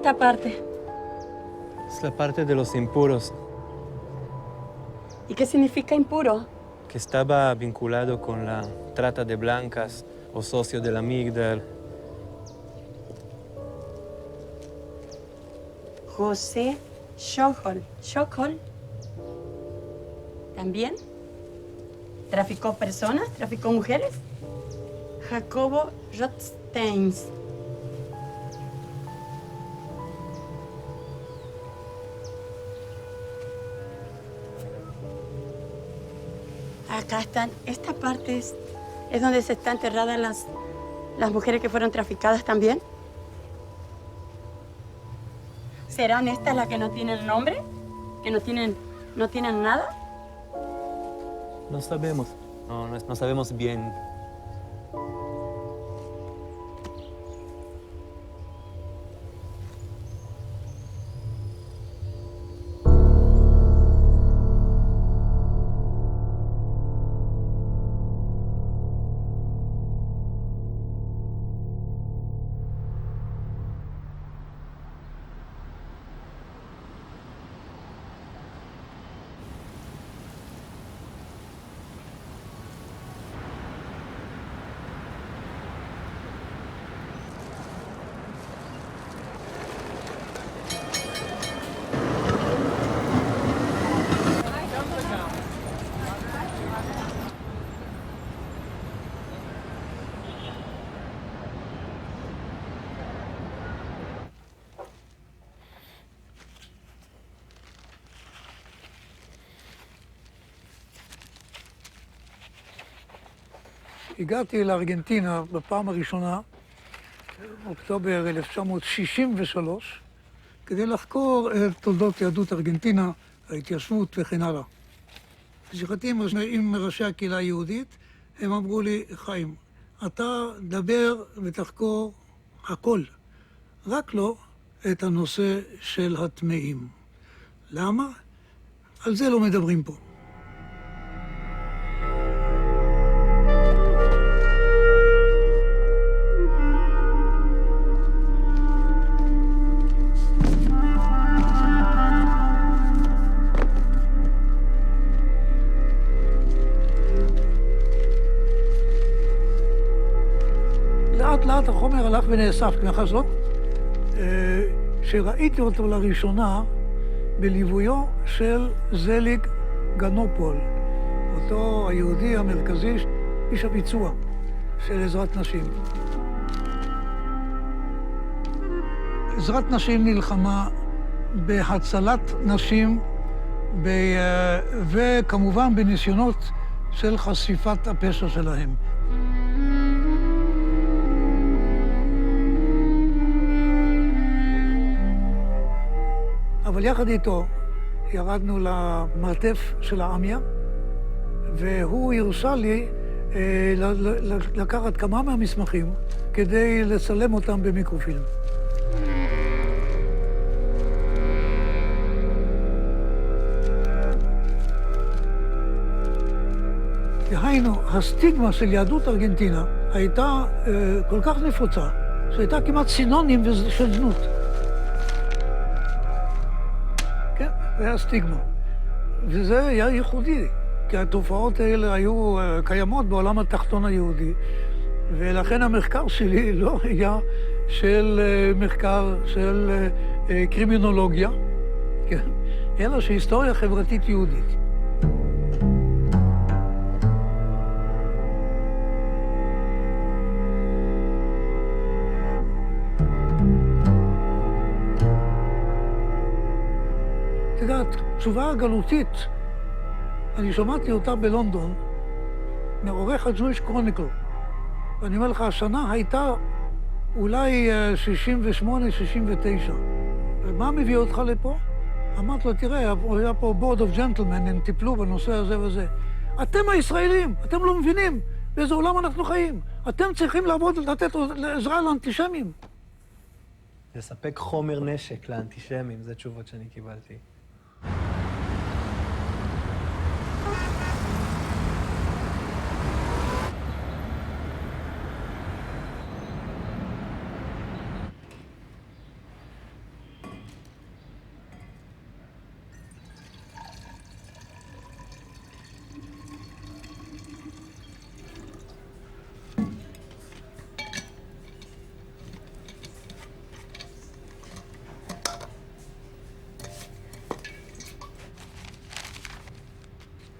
esta parte? Es la parte de los impuros, ¿Y qué significa impuro? que estaba vinculado con la trata de blancas o socio de la Migdal. José Scholl. ¿Scholl? ¿También? ¿Traficó personas? ¿Traficó mujeres? Jacobo Rothsteins. Acá están. Esta parte es donde se están enterradas las mujeres que fueron traficadas también. ¿Serán estas las que no tienen nombre? ¿Que no tienen nada? No sabemos, no sabemos bien. הגעתי לארגנטינה בפעם הראשונה, אוקטובר 1963, כדי לחקור את תולדות יהדות ארגנטינה, ההתיישבות וכן הלאה. בשיחתי עם ראשי הקהילה היהודית, הם אמרו לי, חיים, אתה דבר ותחקור הכל, רק לא את הנושא של הטמאים. למה? על זה לא מדברים פה. לאט לאט החומר הלך ונאסף, כזאת, שראיתי אותו לראשונה בליוויו של זליג גנופול, אותו היהודי המרכזי, איש הביצוע של עזרת נשים. עזרת נשים נלחמה בהצלת נשים וכמובן בניסיונות של חשיפת הפשע שלהם. אבל יחד איתו ירדנו למרתף של העמיה, והוא הרשה לי לקחת כמה מהמסמכים כדי לצלם אותם במיקרופילם. דהיינו, הסטיגמה של יהדות ארגנטינה הייתה כל כך נפוצה, שהייתה כמעט סינונים של זנות. כן, זה היה סטיגמה. וזה היה ייחודי, כי התופעות האלה היו קיימות בעולם התחתון היהודי, ולכן המחקר שלי לא היה של מחקר של קרימינולוגיה, כן, אלא של היסטוריה חברתית יהודית. את יודעת, תשובה הגלותית, אני שמעתי אותה בלונדון, מעורך הג'ויש קרוניקל. ואני אומר לך, השנה הייתה אולי 68-69. ומה מביא אותך לפה? אמרתי לו, תראה, היה פה בורד אוף ג'נטלמן, הם טיפלו בנושא הזה וזה. אתם הישראלים, אתם לא מבינים באיזה עולם אנחנו חיים. אתם צריכים לעבוד, לתת עזרה לאנטישמים. לספק חומר נשק לאנטישמים, זה תשובות שאני קיבלתי.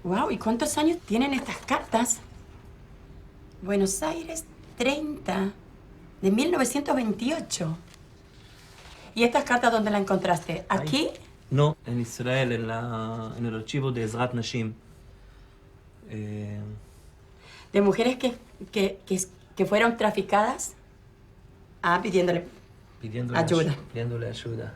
Wow, ¿y cuántos años tienen estas cartas? Buenos Aires, 30, de 1928. ¿Y estas cartas dónde las encontraste? ¿Aquí? No, en Israel, en el archivo de Ezrat Nashim. De mujeres que fueron traficadas. Pidiéndole ayuda. Pidiéndole ayuda.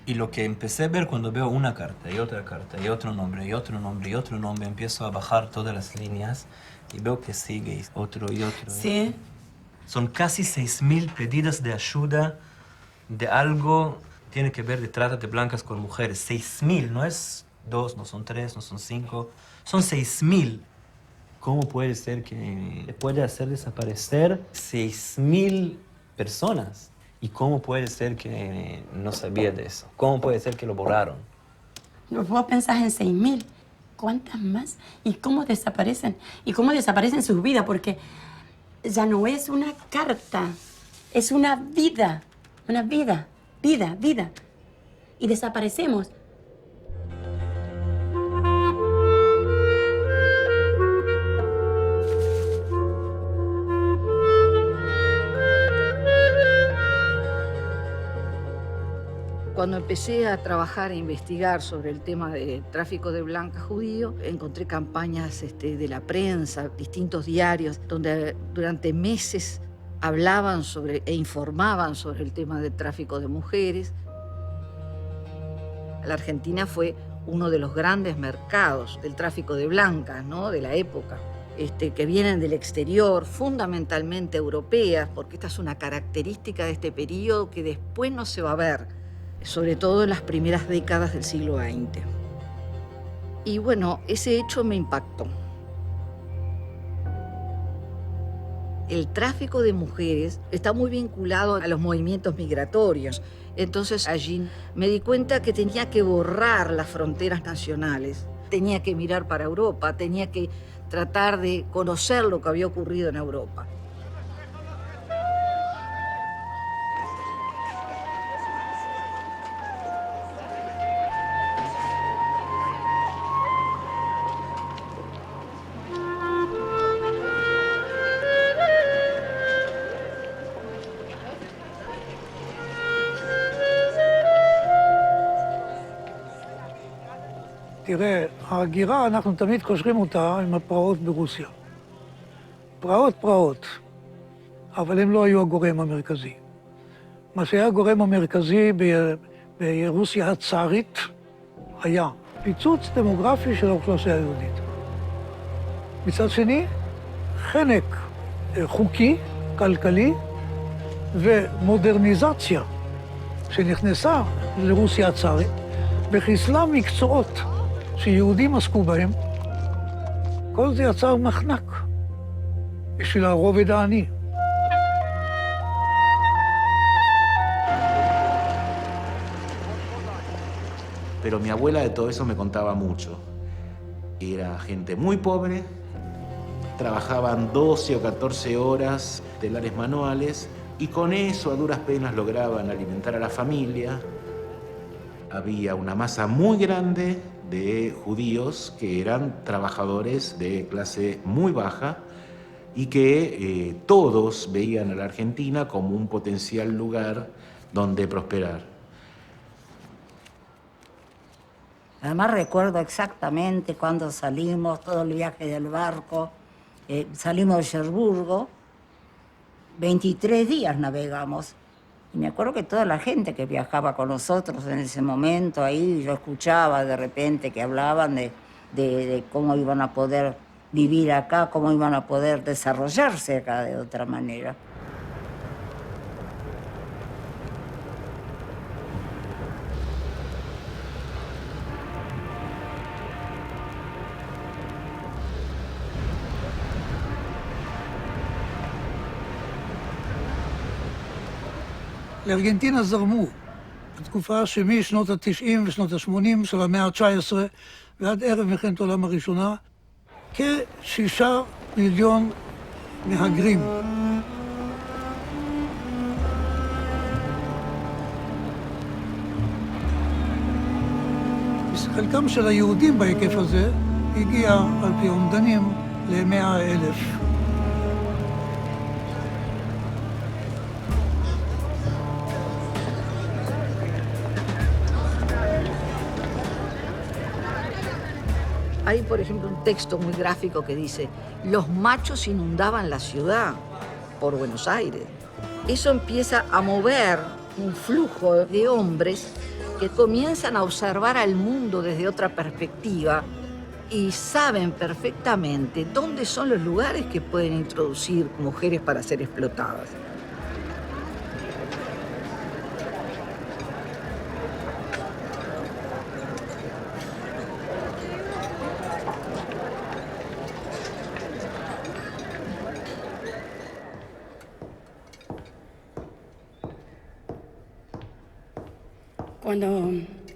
Y lo que empecé a ver cuando veo una carta y otra carta y otro nombre y otro nombre y otro nombre, empiezo a bajar todas las líneas y veo que sigue otro y otro. Sí. Son casi 6.000 pedidos de ayuda de algo tiene que ver de trata de blancas con mujeres. 6.000, no es 2, no son 3, no son 5, son 6.000. ¿Cómo puede ser que puede hacer desaparecer 6.000 personas? ¿Y cómo puede ser que no sabía de eso? ¿Cómo puede ser que lo borraron? Vos pensás en 6.000. ¿Cuántas más? ¿Y cómo desaparecen? ¿Y cómo desaparecen sus vidas? Porque ya no es una carta, es una vida. Una vida, vida. Y desaparecemos. Cuando empecé a trabajar e investigar sobre el tema de tráfico de blancas judíos, encontré campañas de la prensa, distintos diarios, donde durante meses hablaban sobre e informaban sobre el tema del tráfico de mujeres. La Argentina fue uno de los grandes mercados del tráfico de blancas, ¿no?, de la época, que vienen del exterior, fundamentalmente europeas, porque esta es una característica de este periodo que después no se va a ver, sobre todo en las primeras décadas del siglo XX. Y bueno, ese hecho me impactó. El tráfico de mujeres está muy vinculado a los movimientos migratorios. Entonces allí me di cuenta que tenía que borrar las fronteras nacionales. Tenía que mirar para Europa, tenía que tratar de conocer lo que había ocurrido en Europa. תראה, ההגירה, אנחנו תמיד קושרים אותה עם הפרעות ברוסיה. פרעות, אבל הם לא היו הגורם המרכזי. מה שהיה הגורם המרכזי ברוסיה הצארית היה פיצוץ דמוגרפי של האוכלוסייה היהודית. מצד שני, חנק חוקי, כלכלי, ומודרניזציה שנכנסה לרוסיה הצארית, וחיסלה מקצועות שיהודים עסקו בהם. כל זה יצר מחנק בשביל הרובד העני. Pero mi abuela de todo eso me contaba mucho. Era gente muy pobre, trabajaban 12 o 14 horas telares manuales y con eso a duras penas lograban alimentar a la familia. Había una masa muy grande de judíos que eran trabajadores de clase muy baja y que todos veían a la Argentina como un potencial lugar donde prosperar. Además recuerdo exactamente cuando salimos, todo el viaje del barco, salimos de Cherburgo, 23 días navegamos. Y me acuerdo que toda la gente que viajaba con nosotros en ese momento, ahí yo escuchaba de repente que hablaban de cómo iban a poder vivir acá, cómo iban a poder desarrollarse acá de otra manera. לארגנטינה זרמו, בתקופה שמשנות ה-90 ושנות ה-80 של המאה ה-19 ועד ערב מלחמת העולם הראשונה, כ6 מיליון מהגרים. חלקם של היהודים בהיקף הזה הגיע על פי אומדנים ל-100,000. Hay, por ejemplo, un texto muy gráfico que dice: los machos inundaban la ciudad por Buenos Aires. Eso empieza a mover un flujo de hombres que comienzan a observar al mundo desde otra perspectiva y saben perfectamente dónde son los lugares que pueden introducir mujeres para ser explotadas.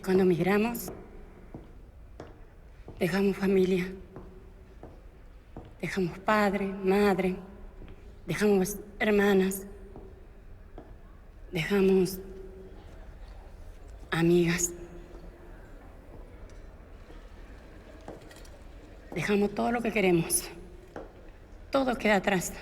Cuando migramos, dejamos familia, dejamos padre, madre, dejamos hermanas, dejamos amigas, dejamos todo lo que queremos, todo queda atrás.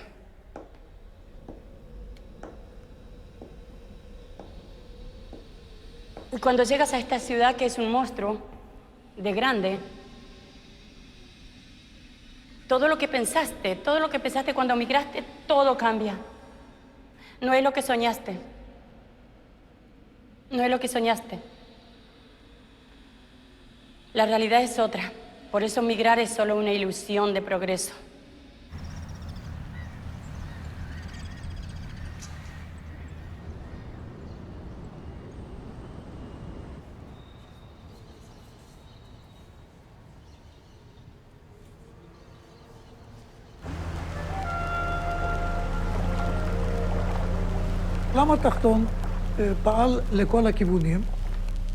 Y cuando llegas a esta ciudad que es un monstruo de grande, todo lo que pensaste cuando migraste, todo cambia. No es lo que soñaste. No es lo que soñaste. La realidad es otra. Por eso migrar es solo una ilusión de progreso. העולם התחתון פעל לכל הכיוונים,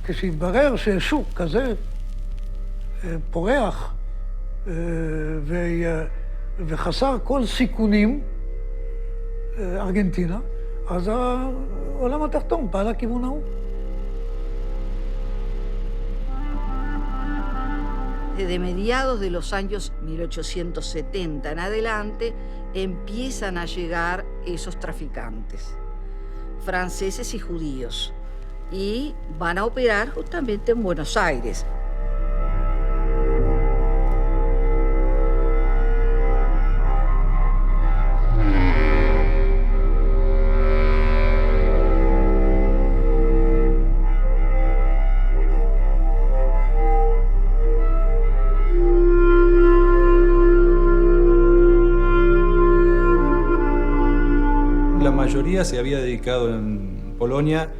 כשהתברר ששוק כזה פורח וחסר כל סיכונים, ארגנטינה, אז העולם התחתון פעל לכיוון ההוא. Desde mediados de los años 1870 en adelante empiezan a llegar esos traficantes, franceses y judíos, y van a operar justamente en Buenos Aires. La mayoría se había dedicado en Polonia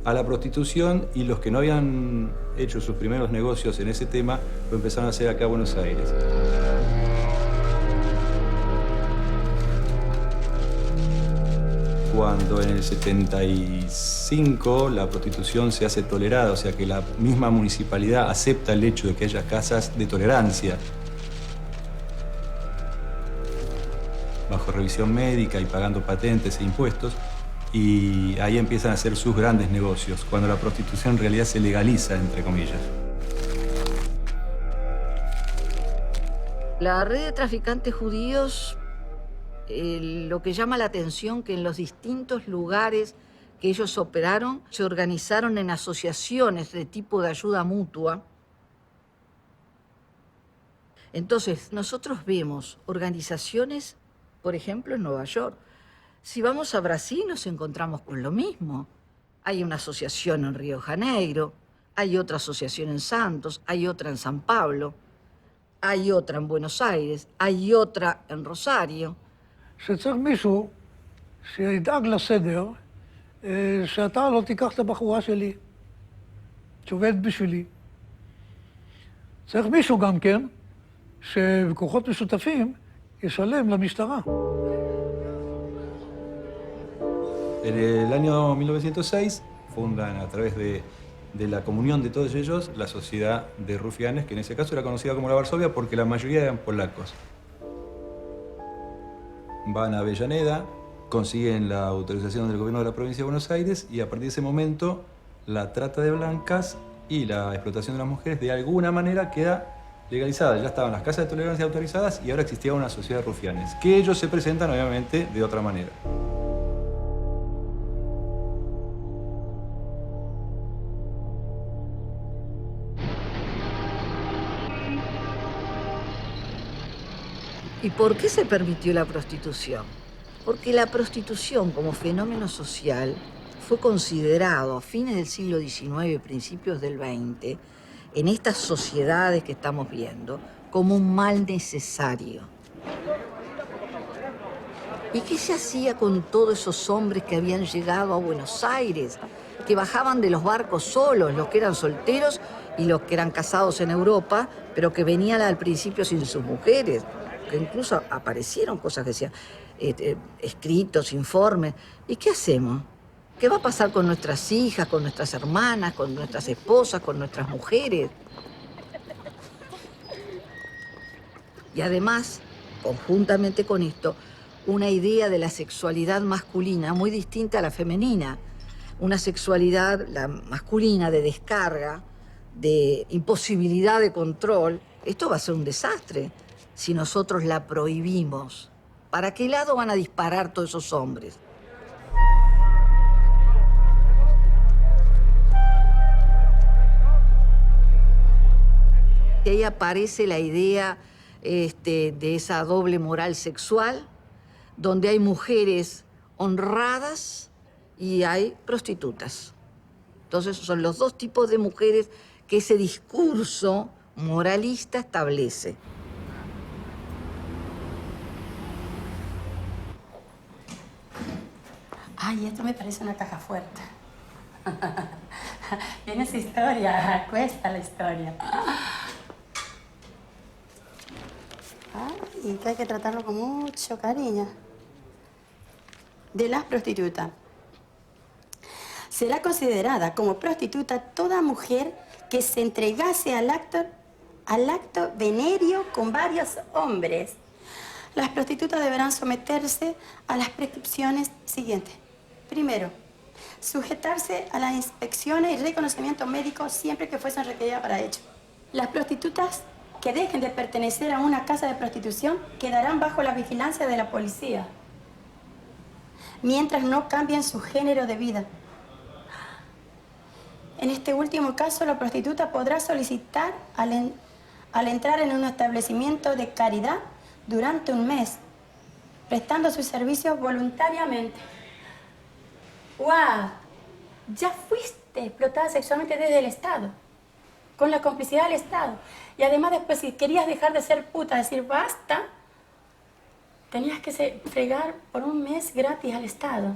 a la prostitución y los que no habían hecho sus primeros negocios en ese tema lo empezaron a hacer acá en Buenos Aires. Cuando en el 75 la prostitución se hace tolerada, o sea que la misma municipalidad acepta el hecho de que haya casas de tolerancia, bajo revisión médica y pagando patentes e impuestos, y ahí empiezan a hacer sus grandes negocios, cuando la prostitución en realidad se legaliza, entre comillas. La red de traficantes judíos, lo que llama la atención que en los distintos lugares que ellos operaron se organizaron en asociaciones de tipo de ayuda mutua. Entonces, nosotros vemos organizaciones, por ejemplo, en Nueva York. Si vamos a Brasil nos encontramos con lo mismo. Hay una asociación en Río de Janeiro, hay otra asociación en Santos, hay otra en San Pablo, hay otra en Buenos Aires, hay otra en Rosario. שצריך מישהו שידאג לסדר, שאתה לא תיקח את הבחורה שלי, שעובדת בשבילי. צריך מישהו גם כן, שבכוחות משותפים ישלם למשטרה. En el año 1906 fundan a través de la comunión de todos ellos la Sociedad de Rufianes, que en ese caso era conocida como la Varsovia porque la mayoría eran polacos. Van a Avellaneda, consiguen la autorización del gobierno de la provincia de Buenos Aires y a partir de ese momento la trata de blancas y la explotación de las mujeres de alguna manera queda legalizadas, ya estaban las casas de tolerancia autorizadas y ahora existía una sociedad de rufianes, que ellos se presentan obviamente de otra manera. ¿Y por qué se permitió la prostitución? Porque la prostitución como fenómeno social fue considerado a fines del siglo XIX, principios del XX, en estas sociedades que estamos viendo, como un mal necesario. ¿Y qué se hacía con todos esos hombres que habían llegado a Buenos Aires, que bajaban de los barcos solos, los que eran solteros y los que eran casados en Europa, pero que venían al principio sin sus mujeres? Que incluso aparecieron cosas que decían, escritos, informes. ¿Y qué hacemos? ¿Qué va a pasar con nuestras hijas, con nuestras hermanas, con nuestras esposas, con nuestras mujeres? Y además, conjuntamente con esto, una idea de la sexualidad masculina muy distinta a la femenina. Una sexualidad, la masculina, de descarga, de imposibilidad de control. Esto va a ser un desastre si nosotros la prohibimos. ¿Para qué lado van a disparar todos esos hombres? Y ahí aparece la idea de esa doble moral sexual, donde hay mujeres honradas y hay prostitutas. Entonces son los dos tipos de mujeres que ese discurso moralista establece. Ay, esto me parece una caja fuerte. Tiene su historia, cuesta la historia. Ay, y que hay que tratarlo con mucho cariño. De las prostitutas. Será considerada como prostituta toda mujer que se entregase al acto venéreo con varios hombres. Las prostitutas deberán someterse a las prescripciones siguientes. Primero, sujetarse a las inspecciones y reconocimiento médico siempre que fuesen requeridas para ello. Las prostitutas que dejen de pertenecer a una casa de prostitución quedarán bajo la vigilancia de la policía, mientras no cambien su género de vida. En este último caso, la prostituta podrá solicitar al entrar en un establecimiento de caridad durante un mes, prestando sus servicios voluntariamente. ¡Guau! Ya fuiste explotada sexualmente desde el Estado, con la complicidad del Estado. Y además después, si querías dejar de ser puta, decir basta, tenías que fregar por un mes gratis al Estado.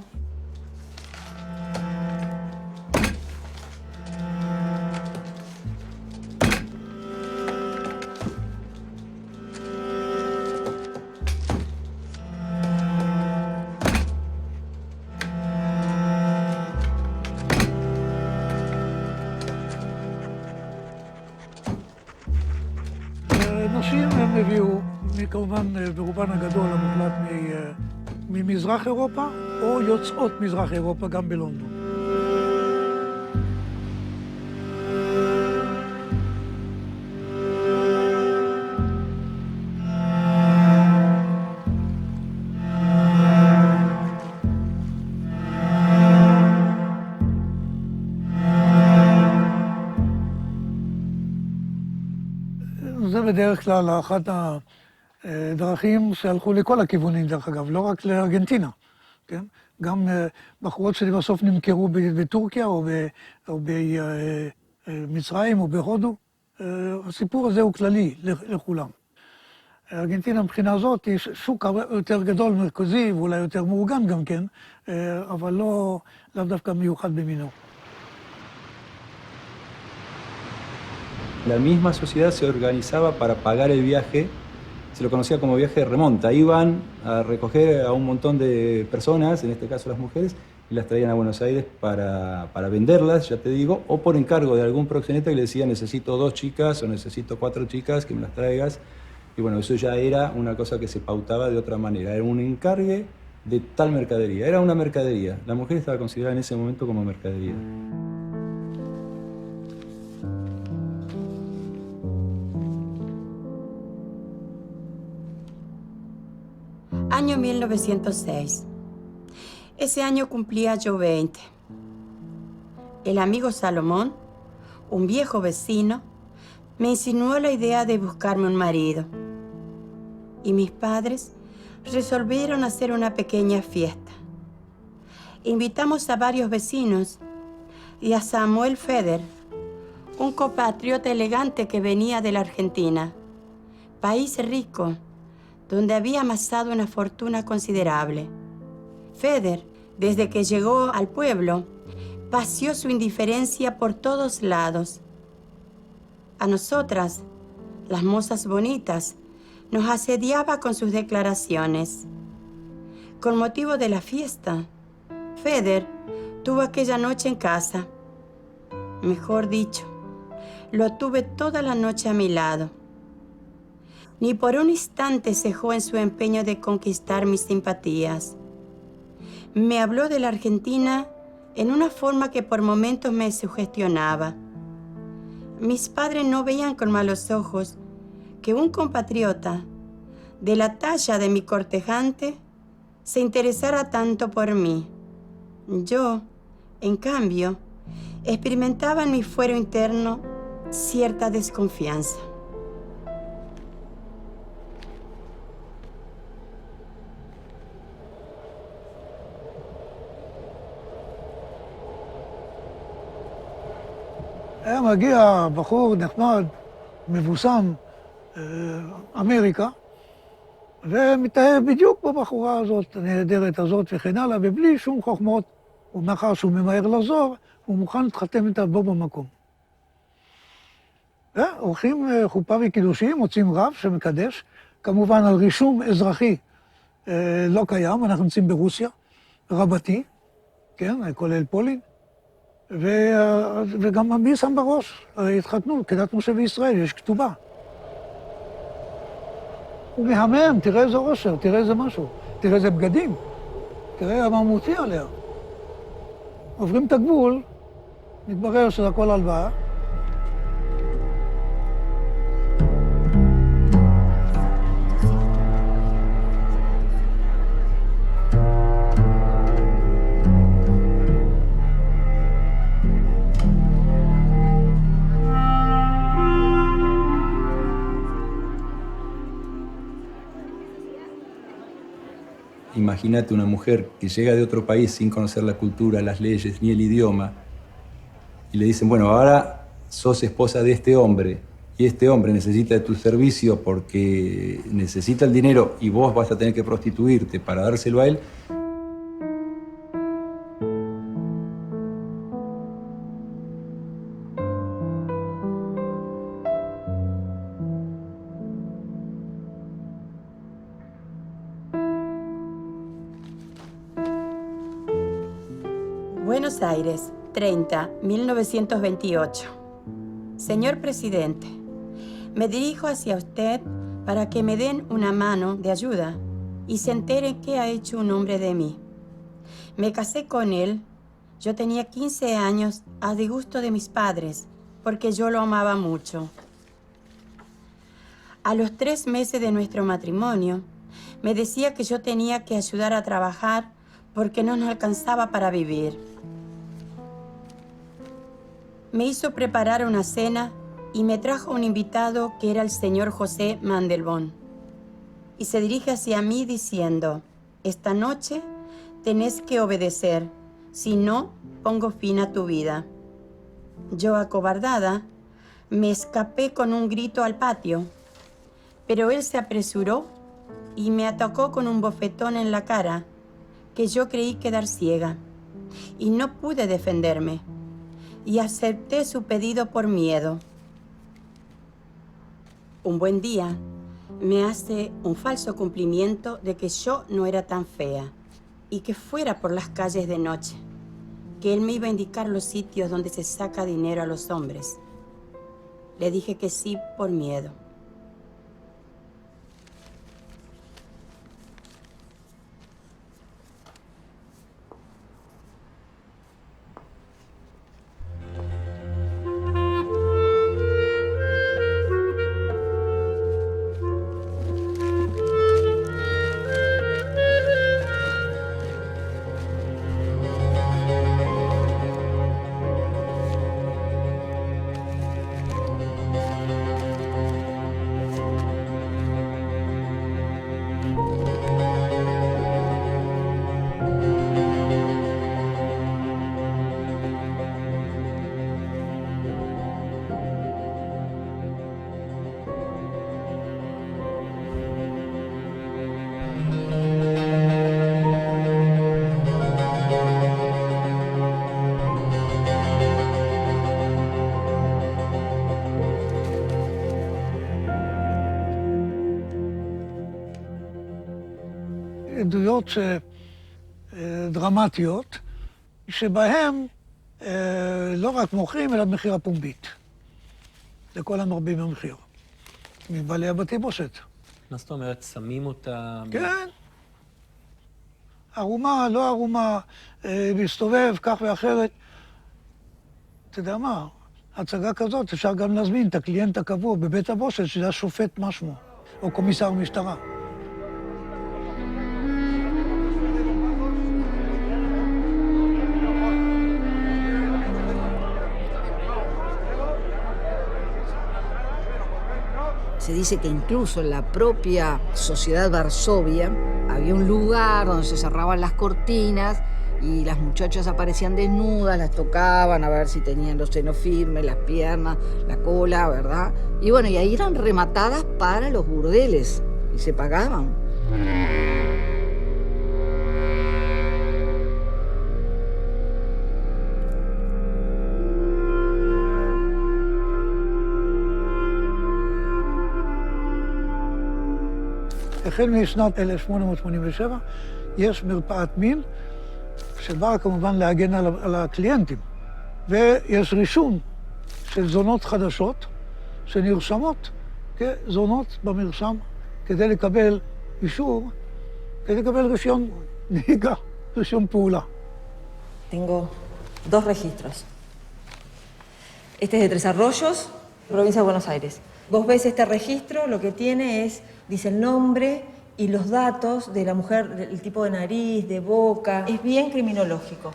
נשים הם הביאו, כמובן ברובן הגדול המוחלט ממזרח אירופה, או יוצאות מזרח אירופה גם בלונדון. זה בדרך כלל אחת הדרכים שהלכו לכל הכיוונים, דרך אגב, לא רק לארגנטינה, כן? גם בחורות שבסוף נמכרו בטורקיה או במצרים או בהודו, הסיפור הזה הוא כללי לכולם. ארגנטינה מבחינה הזאת היא שוק יותר גדול, מרכזי, ואולי יותר מאורגן גם כן, אבל לאו דווקא מיוחד במינו. La misma sociedad se organizaba para pagar el viaje, se lo conocía como viaje de remonta. Iban a recoger a un montón de personas, en este caso las mujeres, y las traían a Buenos Aires para venderlas, ya te digo, o por encargo de algún proxeneta que le decía necesito 2 chicas o necesito 4 chicas que me las traigas. Y bueno, eso ya era una cosa que se pautaba de otra manera, era un encargue de tal mercadería, era una mercadería. La mujer estaba considerada en ese momento como mercadería. Año 1906. Ese año cumplía yo 20. El amigo Salomón, un viejo vecino, me insinuó la idea de buscarme un marido. Y mis padres resolvieron hacer una pequeña fiesta. Invitamos a varios vecinos y a Samuel Feder, un compatriota elegante que venía de la Argentina, país rico, donde había amasado una fortuna considerable. Feder, desde que llegó al pueblo, paseó su indiferencia por todos lados. A nosotras, las mozas bonitas, nos asediaba con sus declaraciones. Con motivo de la fiesta, Feder tuvo aquella noche en casa. Mejor dicho, lo tuve toda la noche a mi lado. Ni por un instante cejó en su empeño de conquistar mis simpatías. Me habló de la Argentina en una forma que por momentos me sugestionaba. Mis padres no veían con malos ojos que un compatriota de la talla de mi cortejante se interesara tanto por mí. Yo, en cambio, experimentaba en mi fuero interno cierta desconfianza. היה מגיע בחור נחמד, מבוסם, אמריקה, ומתאהב בדיוק בבחורה הזאת, הנהדרת הזאת וכן הלאה, ובלי שום חוכמות, ומאחר שהוא ממהר לחזור, הוא מוכן להתחתן איתה בו במקום. עורכים חופה וקידושים, מוצאים רב שמקדש, כמובן על רישום אזרחי לא קיים, אנחנו נמצאים ברוסיה, רבתי, כן, כולל פולין, וגם מי שם בראש, התחתנו, כדת משה וישראל, יש כתובה. הוא מהמם, תראה איזה עושר, תראה איזה משהו, תראה איזה בגדים, תראה מה מוציא עליה. עוברים את הגבול, מתברר שזה הכל הלוואה. Imagínate una mujer que llega de otro país sin conocer la cultura, las leyes ni el idioma y le dicen, bueno, ahora sos esposa de este hombre y este hombre necesita de tu servicio porque necesita el dinero y vos vas a tener que prostituirte para dárselo a él. Buenos Aires, 30, 1928. Señor presidente, me dirijo hacia usted para que me den una mano de ayuda y se enteren qué ha hecho un hombre de mí. Me casé con él, yo tenía 15 años, a disgusto de mis padres, porque yo lo amaba mucho. A los 3 meses de nuestro matrimonio, me decía que yo tenía que ayudar a trabajar porque no nos alcanzaba para vivir. Me hizo preparar una cena y me trajo un invitado que era el señor José Mandelbaum. Y se dirige hacia mí diciendo, esta noche tenés que obedecer, si no, pongo fin a tu vida. Yo, acobardada, me escapé con un grito al patio, pero él se apresuró y me atacó con un bofetón en la cara, que yo creí quedar ciega, y no pude defenderme, y acepté su pedido por miedo. Un buen día me hace un falso cumplimiento de que yo no era tan fea y que fuera por las calles de noche, que él me iba a indicar los sitios donde se saca dinero a los hombres. Le dije que sí por miedo. עדויות דרמטיות, שבהם לא רק מוכרים, אלא במחיר הפומבית. לכל המרבים במחיר. מבעלי הבתי בושת. מה זאת אומרת? שמים אותה... כן. ערומה, לא ערומה, מסתובב, כך ואחרת. אתה יודע מה, הצגה כזאת אפשר גם להזמין את הקליינט הקבוע בבית הבושת, שזה השופט משמו, או קומיסר משטרה. Se dice que incluso en la propia sociedad Varsovia había un lugar donde se cerraban las cortinas y las muchachas aparecían desnudas, las tocaban a ver si tenían los senos firmes, las piernas, la cola, ¿verdad? Y bueno, y ahí eran rematadas para los burdeles y se pagaban. החל משנת 1887 יש מרפאת מין שבאה כמובן להגן על הקליינטים. ויש רישום של זונות חדשות שנרשמות כזונות במרשם כדי לקבל אישור, כדי לקבל רישיון נהיגה, רישיון פעולה. Tengo 2 registros. Este es de Tres Arroyos, provincia de Buenos Aires. Vos ves este registro, lo que tiene es, dice el nombre y los datos de la mujer, el tipo de nariz, de boca. Es bien criminológico.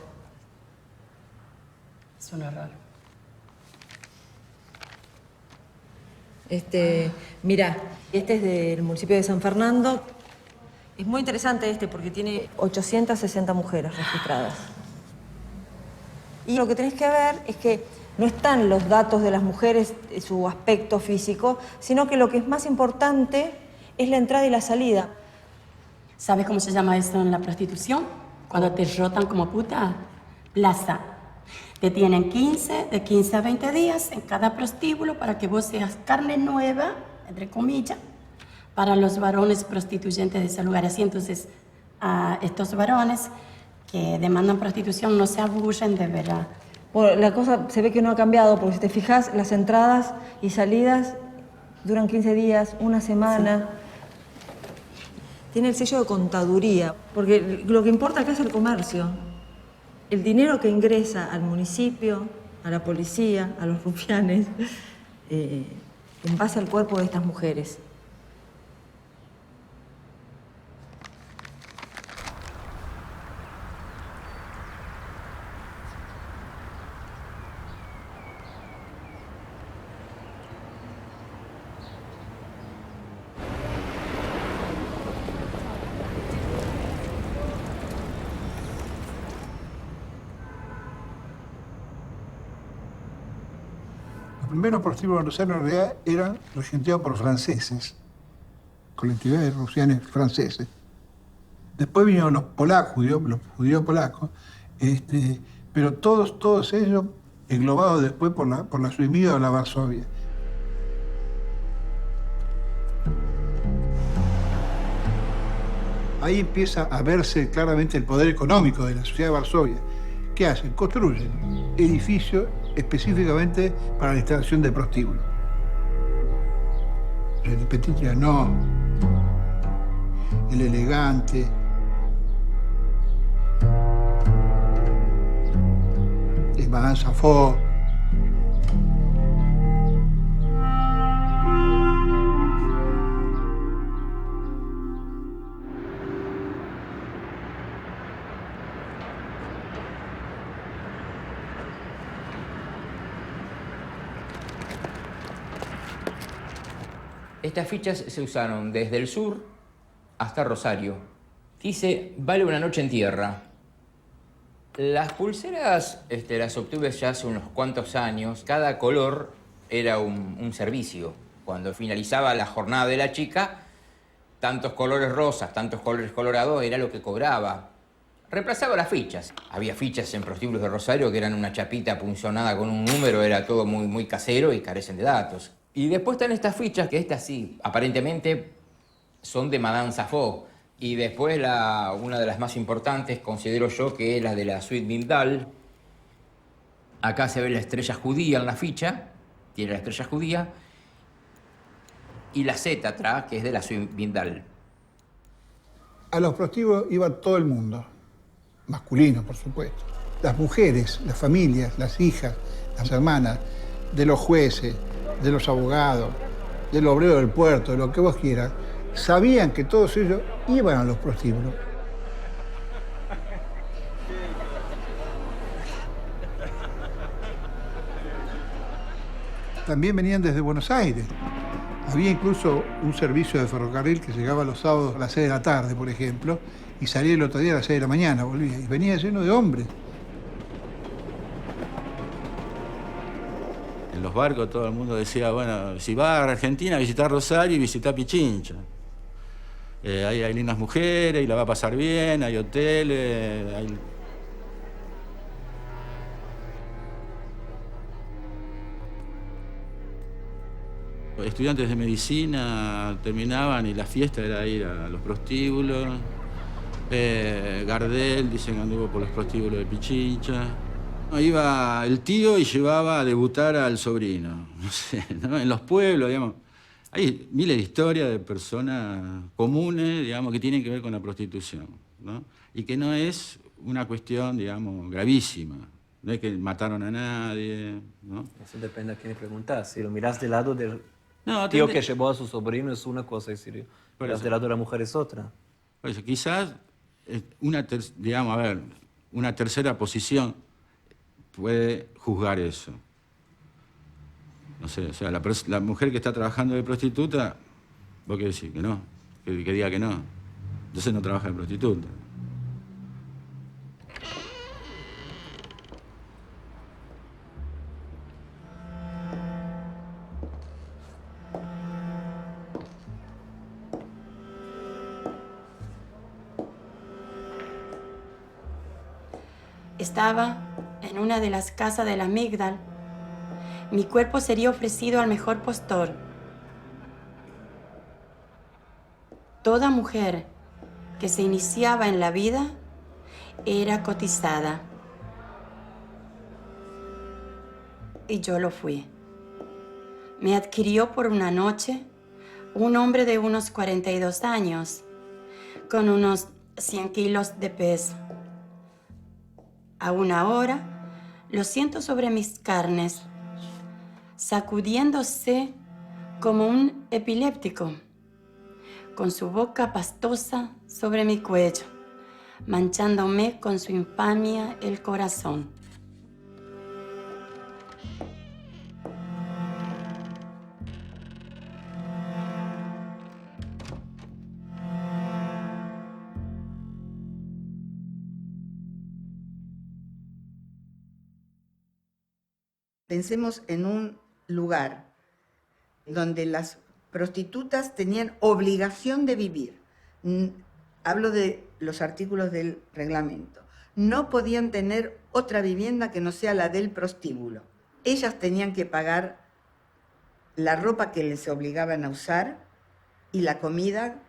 Suena raro. Mirá, este es del municipio de San Fernando. Es muy interesante porque tiene 860 mujeres registradas. Y lo que tenés que ver es que no están los datos de las mujeres, su aspecto físico, sino que lo que es más importante es la entrada y la salida. ¿Sabes cómo se llama eso en la prostitución? Cuando te rotan como puta. Plaza. Te tienen de 15 a 20 días en cada prostíbulo para que vos seas carne nueva, entre comillas, para los varones prostituyentes de ese lugar. Así entonces, a estos varones que demandan prostitución no se aburren de verdad. Bueno, la cosa se ve que no ha cambiado, porque si te fijas, las entradas y salidas duran 15 días, una semana. Sí. Tiene el sello de contaduría, porque lo que importa acá es el comercio. El dinero que ingresa al municipio, a la policía, a los rufianes, en base al cuerpo de estas mujeres. Los primeros prostíbulos de Buenos Aires en realidad eran regenteados por franceses, colectividades rufianes franceses. Después vinieron los polacos, los judíos polacos, pero todos ellos englobados después por la subimida de la Varsovia. Ahí empieza a verse claramente el poder económico de la sociedad de Varsovia. ¿Qué hacen? Construyen edificios específicamente para la instalación de prostíbulos. El Petit Trianon, el Elegante, el Madame Safo. Estas fichas se usaron desde el sur hasta Rosario. Dice, vale una noche en tierra. Las pulseras las obtuve ya hace unos cuantos años. Cada color era un servicio. Cuando finalizaba la jornada de la chica, tantos colores rosas, tantos colores colorados era lo que cobraba. Reemplazaba las fichas. Había fichas en prostíbulos de Rosario que eran una chapita punzonada con un número, era todo muy, muy casero y carecen de datos. Y después están estas fichas, que estas sí, aparentemente son de Madame Safo, Y después una de las más importantes, considero yo, que es la de la suite Vindal. Acá se ve la estrella judía en la ficha, tiene la estrella judía, y la Z atrás, que es de la suite Vindal. A los prostíbulos iba todo el mundo, masculino, por supuesto. Las mujeres, las familias, las hijas, las hermanas, de los jueces, de los abogados, del obrero del puerto, de lo que vos quieras, sabían que todos ellos iban a los prostíbulos. También venían desde Buenos Aires. Había incluso un servicio de ferrocarril que llegaba los sábados a las 6 de la tarde, por ejemplo, y salía el otro día a las 6 de la mañana, volvía, y venía lleno de hombres. En los barcos todo el mundo decía, bueno, si va a Argentina, visita Rosario y visita Pichincha. Ahí hay lindas mujeres y la va a pasar bien, hay hoteles, hay... Estudiantes de medicina terminaban y la fiesta era ir a los prostíbulos. Gardel, dicen que anduvo por los prostíbulos de Pichincha. Iba el tío y llevaba a debutar al sobrino. No sé, ¿no? En los pueblos, digamos. Hay miles de historias de personas comunes, digamos, que tienen que ver con la prostitución, ¿no? Y que no es una cuestión, digamos, gravísima. No es que mataron a nadie, ¿no? Eso depende a quién le preguntas. Si lo miras del lado del No, tío que llevó a su sobrino es una cosa, y si lo Por miras eso. del lado de la mujer es otra. Por eso, quizás, digamos, a ver, una tercera posición puede juzgar eso. No sé, o sea, la mujer que está trabajando de prostituta, vos qué decís, que no, que diga que no. Entonces no trabaja de prostituta. Estaba en una de las casas de la Migdal. Mi cuerpo sería ofrecido al mejor postor. Toda mujer que se iniciaba en la vida era cotizada. Y yo lo fui. Me adquirió por una noche un hombre de unos 42 años, con unos 100 kilos de peso. Aún ahora lo siento sobre mis carnes, sacudiéndose como un epiléptico, con su boca pastosa sobre mi cuello, manchándome con su infamia el corazón. Pensemos en un lugar donde las prostitutas tenían obligación de vivir. Hablo de los artículos del reglamento. No podían tener otra vivienda que no sea la del prostíbulo. Ellas tenían que pagar la ropa que les obligaban a usar y la comida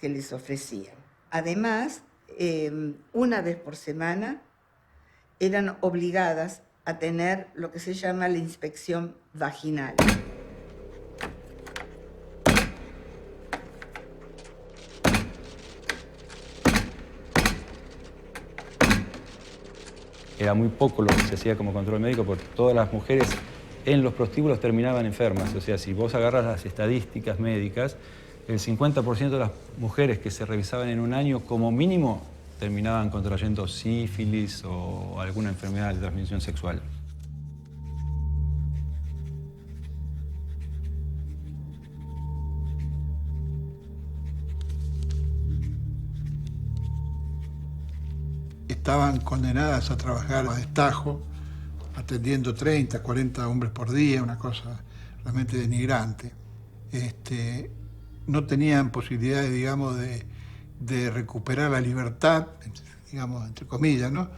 que les ofrecían. Además, una vez por semana eran obligadas a tener lo que se llama la inspección vaginal. Era muy poco lo que se hacía como control médico porque todas las mujeres en los prostíbulos terminaban enfermas. O sea, si vos agarras las estadísticas médicas, el 50% de las mujeres que se revisaban en un año como mínimo terminaban contrayendo sífilis o alguna enfermedad de transmisión sexual. Estaban condenadas a trabajar a destajo, atendiendo 30, 40 hombres por día, una cosa realmente denigrante. No tenían posibilidades, digamos, de recuperar la libertad, digamos, entre comillas, ¿no?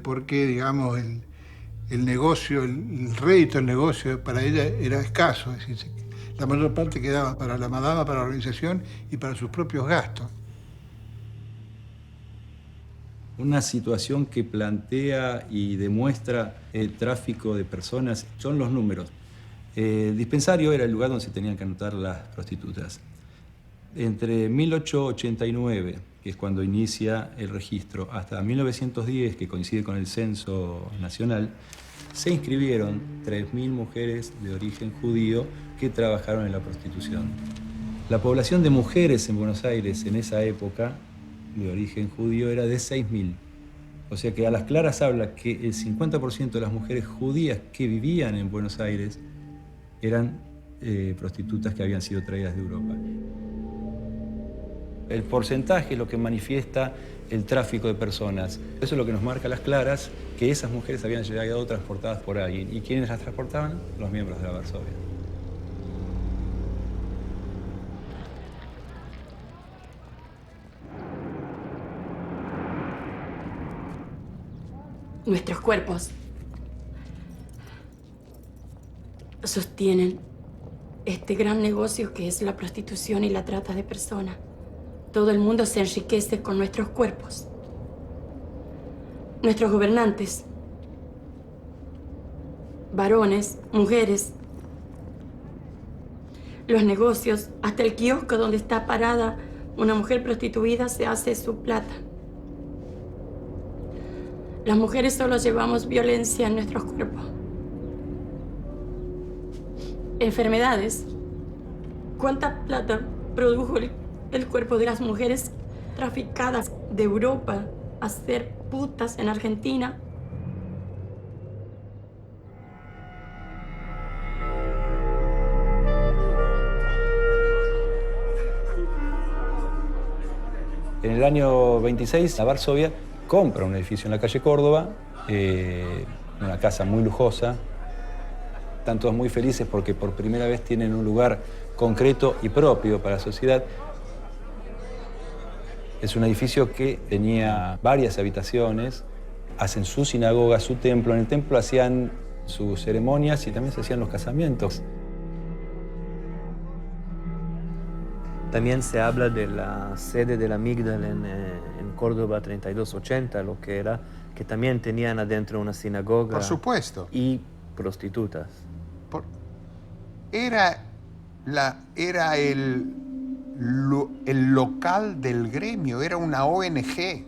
Porque, digamos, el negocio, el rédito del negocio para ella era escaso, es decir, la mayor parte quedaba para la madama, para la organización y para sus propios gastos. Una situación que plantea y demuestra el tráfico de personas son los números. Dispensario era el lugar donde se tenían que anotar las prostitutas. Entre 1889, que es cuando inicia el registro, hasta 1910, que coincide con el censo nacional, se inscribieron 3.000 mujeres de origen judío que trabajaron en la prostitución. La población de mujeres en Buenos Aires en esa época, de origen judío, era de 6.000. O sea que a las claras habla que el 50% de las mujeres judías que vivían en Buenos Aires eran prostitutas que habían sido traídas de Europa. El porcentaje es lo que manifiesta el tráfico de personas. Eso es lo que nos marca a las claras que esas mujeres habían llegado transportadas por alguien. ¿Y quiénes las transportaban? Los miembros de la Varsovia. Nuestros cuerpos sostienen este gran negocio que es la prostitución y la trata de personas. Todo el mundo se enriquece con nuestros cuerpos. Nuestros gobernantes, varones, mujeres, los negocios, hasta el kiosco donde está parada una mujer prostituida se hace su plata. Las mujeres solo llevamos violencia en nuestros cuerpos. Enfermedades. ¿Cuánta plata produjo el cuerpo de las mujeres traficadas de Europa a ser putas en Argentina? En el año 26, la Varsovia compra un edificio en la calle Córdoba, una casa muy lujosa. Están todos muy felices porque por primera vez tienen un lugar concreto y propio para la sociedad. Es un edificio que tenía varias habitaciones, hacen su sinagoga, su templo. En el templo hacían sus ceremonias y también se hacían los casamientos. También se habla de la sede de la Migdal en Córdoba 3280, lo que era, que también tenían adentro una sinagoga. Por supuesto. Y prostitutas. Era el local del gremio, era una ONG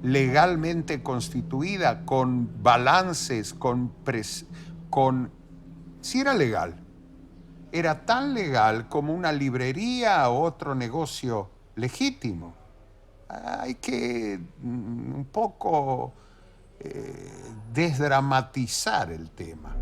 legalmente constituida, con balances, sí era legal. Era tan legal como una librería o otro negocio legítimo. Hay que un poco desdramatizar el tema.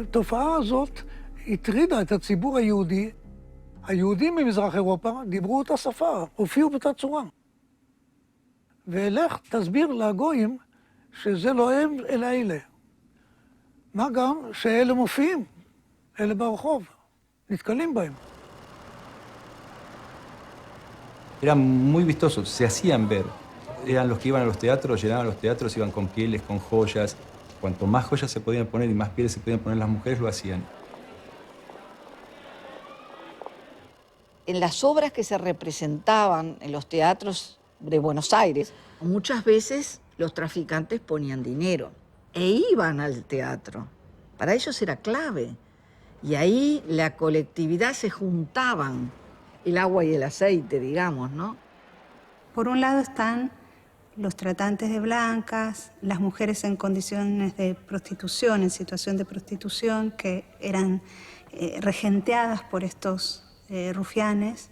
התופעה הזאת הטרידה את הציבור היהודי. היהודים ממזרח אירופה דיברו אותה שפה, הופיעו באותה צורה. ולך תסביר לגויים שזה לא הם אלא אלה. מה גם שאלה מופיעים, אלה ברחוב, נתקלים בהם. Eran muy vistosos, se hacían ver. Eran los que iban a los teatros, llenaban los teatros, iban con pieles, con joyas. Cuanto más joyas se podían poner y más pieles se podían poner las mujeres, lo hacían. En las obras que se representaban en los teatros de Buenos Aires, muchas veces los traficantes ponían dinero e iban al teatro. Para ellos era clave. Y ahí la colectividad se juntaban, el agua y el aceite, digamos, ¿no? Por un lado están los tratantes de blancas, las mujeres en condiciones de prostitución, en situación de prostitución, que eran regenteadas por estos rufianes,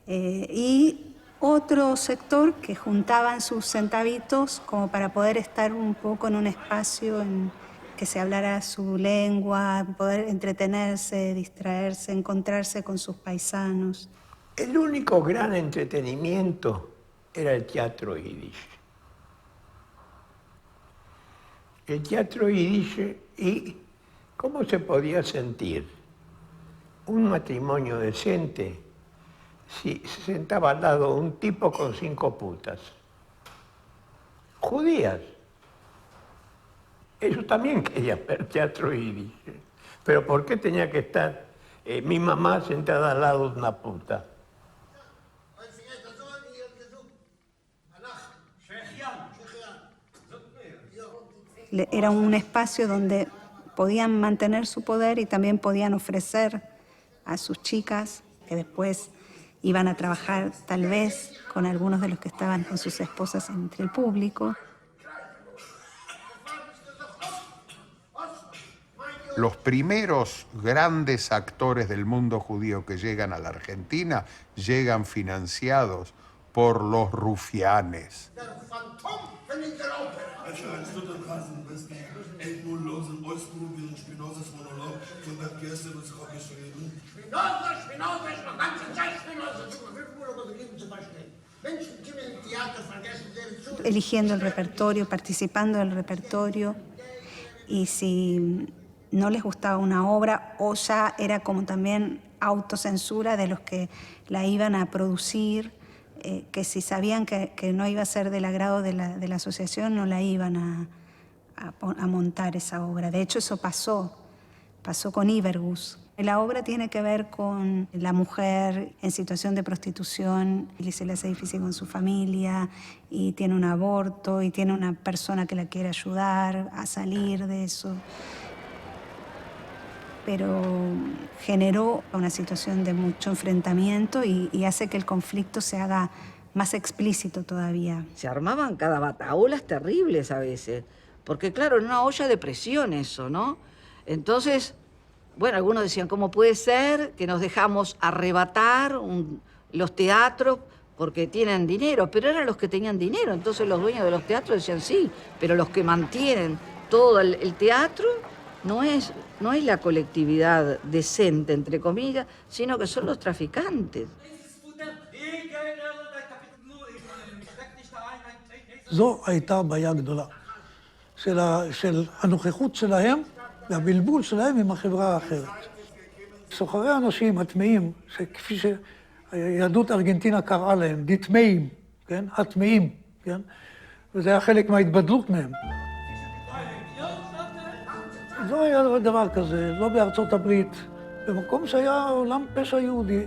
y otro sector que juntaban sus centavitos como para poder estar un poco en un espacio en que se hablara su lengua, poder entretenerse, distraerse, encontrarse con sus paisanos. El único gran entretenimiento era el teatro yiddish. El teatro yiddish, y ¿cómo se podía sentir un matrimonio decente si se sentaba al lado un tipo con 5 putas? judías. Ellos también querían ver teatro yiddish. Pero ¿por qué tenía que estar mi mamá sentada al lado de una puta? Era un espacio donde podían mantener su poder y también podían ofrecer a sus chicas, que después iban a trabajar tal vez con algunos de los que estaban con sus esposas entre el público. Los primeros grandes actores del mundo judío que llegan a la Argentina llegan financiados por los rufianes. Eligiendo el repertorio, participando del repertorio, y si no les gustaba una obra o ya era como también autocensura de los que la iban a producir, que si sabían que no iba a ser del agrado de la asociación, no la iban a montar esa obra. De hecho, eso pasó con Ibergus. La obra tiene que ver con la mujer en situación de prostitución y se le hace difícil con su familia y tiene un aborto y tiene una persona que la quiere ayudar a salir de eso. Pero generó una situación de mucho enfrentamiento y hace que el conflicto se haga más explícito todavía. Se armaban cada bataolas terribles a veces, porque claro, era una olla de presión eso, ¿no? Entonces, bueno, algunos decían, ¿cómo puede ser que nos dejamos arrebatar los teatros porque tienen dinero? Pero eran los que tenían dinero, entonces los dueños de los teatros decían sí, pero los que mantienen todo el teatro no es la colectividad decente, entre comillas, sino que son los traficantes. זו הייתה בעיה גדולה, של הנוכחות שלהם והבלבול שלהם עם החברה האחרת. סוחרי האנשים, הטמאים, כפי שיהדות ארגנטינה קראה להם, דטמאים, כן? הטמאים, כן? וזה היה חלק מההתבדלות מהם. לא היה דבר כזה, לא בארצות הברית, במקום שהיה עולם פשע יהודי,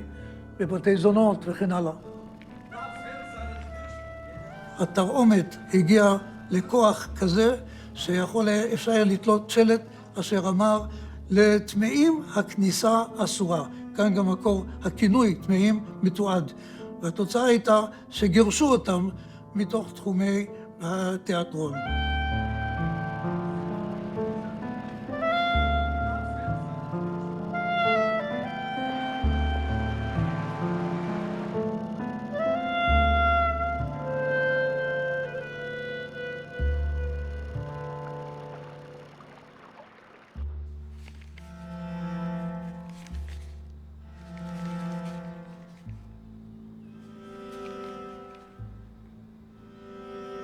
בבתי זונות וכן הלאה. התרעומת הגיעה לכוח כזה שאפשר היה לתלות שלט אשר אמר לטמאים הכניסה אסורה. כאן גם מקור הכינוי טמאים מתועד. והתוצאה הייתה שגירשו אותם מתוך תחומי התיאטרון.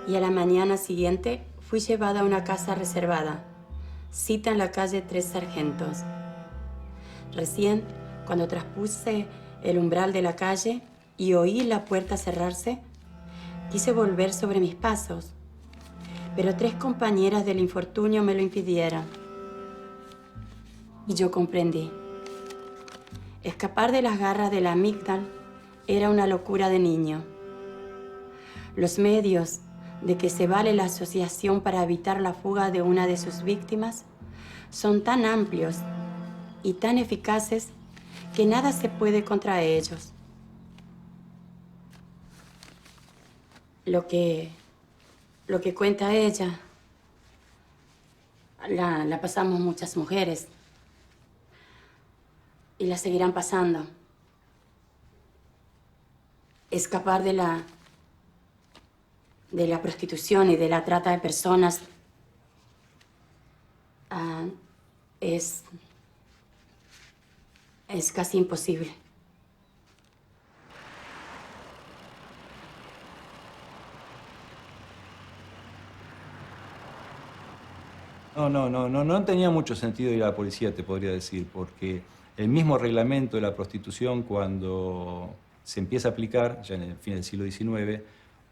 Y a la mañana siguiente fui llevada a una casa reservada, cita en la calle Tres Sargentos. Recién, cuando traspuse el umbral de la calle y oí la puerta cerrarse, quise volver sobre mis pasos, pero 3 compañeras del infortunio me lo impidieron. Y yo comprendí. Escapar de las garras de la amígdala era una locura de niño. Los medios de que se vale la asociación para evitar la fuga de una de sus víctimas son tan amplios y tan eficaces que nada se puede contra ellos. Lo que cuenta ella, la pasamos muchas mujeres y la seguirán pasando. Escapar de la prostitución y de la trata de personas es casi imposible. No tenía mucho sentido ir a la policía, te podría decir, porque el mismo reglamento de la prostitución, cuando se empieza a aplicar, ya en el fin del siglo XIX,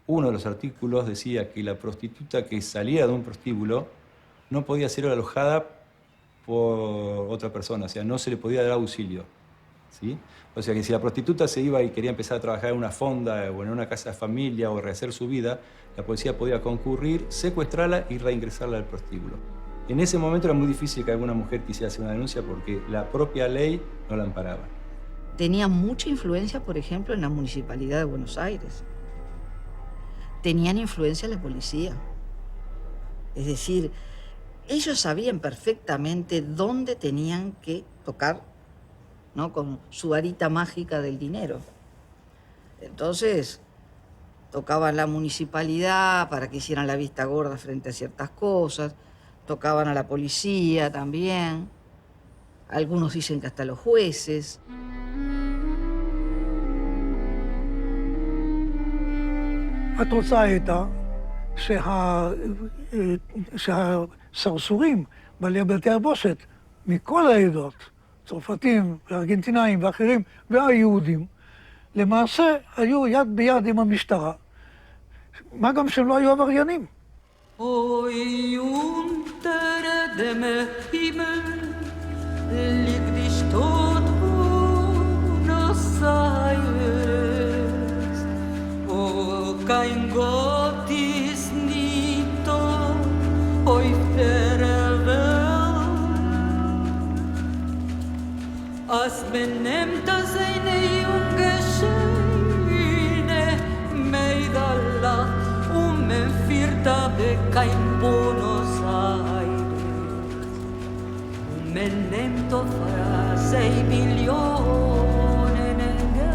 Uno de los artículos decía que la prostituta que salía de un prostíbulo no podía ser alojada por otra persona, o sea, no se le podía dar auxilio, ¿sí? O sea, que si la prostituta se iba y quería empezar a trabajar en una fonda o en una casa de familia o rehacer su vida, la policía podía concurrir, secuestrarla y reingresarla al prostíbulo. En ese momento era muy difícil que alguna mujer quisiera hacer una denuncia porque la propia ley no la amparaba. Tenía mucha influencia, por ejemplo, en la Municipalidad de Buenos Aires. Tenían influencia en la policía. Es decir, ellos sabían perfectamente dónde tenían que tocar, ¿no? Con su varita mágica del dinero. Entonces, tocaban la municipalidad para que hicieran la vista gorda frente a ciertas cosas, tocaban a la policía también, algunos dicen que hasta los jueces. התוצאה הייתה שהסרסורים בעלי בתי הבושת מכל העדות, צרפתים וארגנטינאים ואחרים והיהודים, למעשה היו יד ביד עם המשטרה, מה גם שהם לא היו עבריינים. Hoy unter dem Himmel liegt die Stadt Buenos Aires. Oh, kein Gott ist nicht auf der Welt. Als benimmt seine junge Schöne Meidala men firta becca in Buenos Aires. Men nemto fra 6 milioni nega.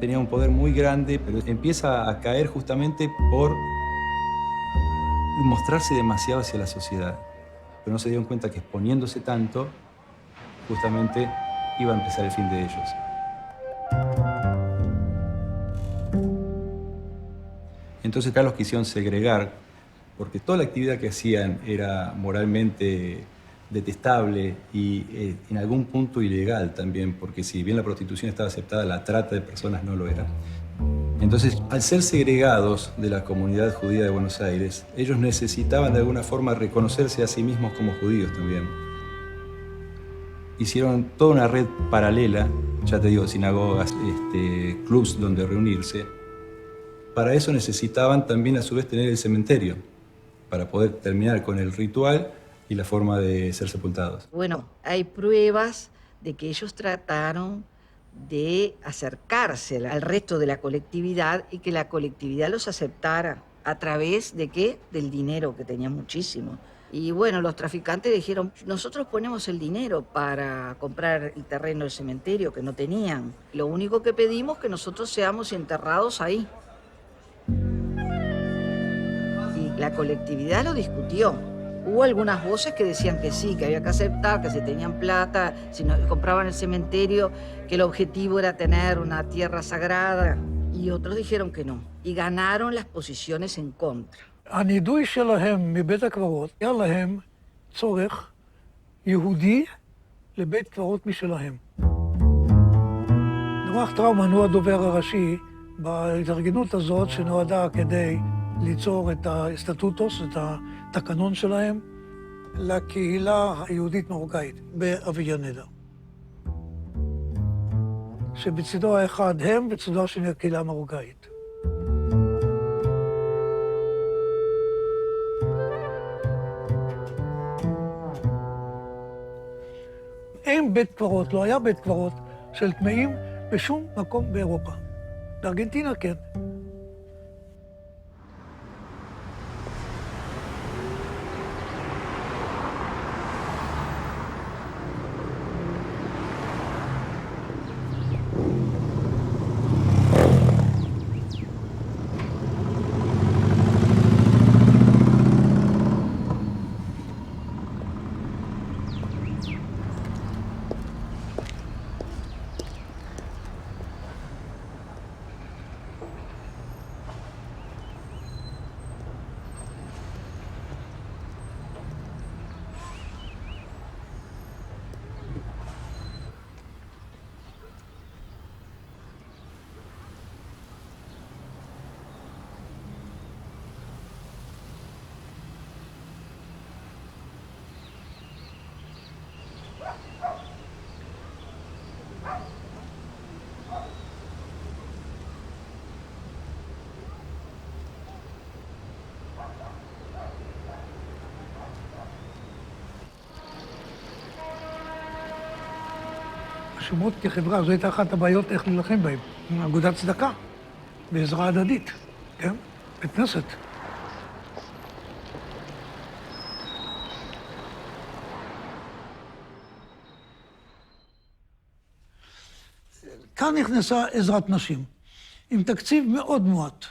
Tenía un poder muy grande, pero empieza a caer justamente por mostrarse demasiado hacia la sociedad. Pero no se dieron cuenta que exponiéndose tanto, justamente iba a empezar el fin de ellos. Entonces acá los quisieron segregar, porque toda la actividad que hacían era moralmente detestable y en algún punto ilegal también, porque si bien la prostitución estaba aceptada, la trata de personas no lo era. Entonces, al ser segregados de la comunidad judía de Buenos Aires, ellos necesitaban de alguna forma reconocerse a sí mismos como judíos también. Hicieron toda una red paralela, ya te digo, sinagogas, clubs donde reunirse. Para eso necesitaban también a su vez tener el cementerio, para poder terminar con el ritual y la forma de ser sepultados. Bueno, hay pruebas de que ellos trataron de acercarse al resto de la colectividad y que la colectividad los aceptara. ¿A través de qué? Del dinero, que tenía muchísimo. Y bueno, los traficantes dijeron, nosotros ponemos el dinero para comprar el terreno del cementerio, que no tenían. Lo único que pedimos es que nosotros seamos enterrados ahí. Y la colectividad lo discutió. Hubo algunas voces que decían que sí, que había que aceptar, que si tenían plata, si no compraban el cementerio, que el objetivo era tener una tierra sagrada. Y otros dijeron que no. Y ganaron las posiciones en contra. הנידוי שלהם מבית הקברות, היה להם צורך יהודי לבית קברות משלהם. נוח טראומן הוא הדובר הראשי בהתארגנות הזאת שנועדה כדי ליצור את הסטטוטוס, את התקנון שלהם, לקהילה היהודית מרוקאית באביאנדה. שבצדו האחד הם, בצדו השני הקהילה המרוקאית. אין בית קברות, לא היה בית קברות של טמאים בשום מקום באירופה. בארגנטינה כן. רשומות כחברה, זו הייתה אחת הבעיות איך להילחם בהן. אגודת צדקה, בעזרה הדדית, כן? בית כנסת. כאן נכנסה עזרת נשים, עם תקציב מאוד מועט,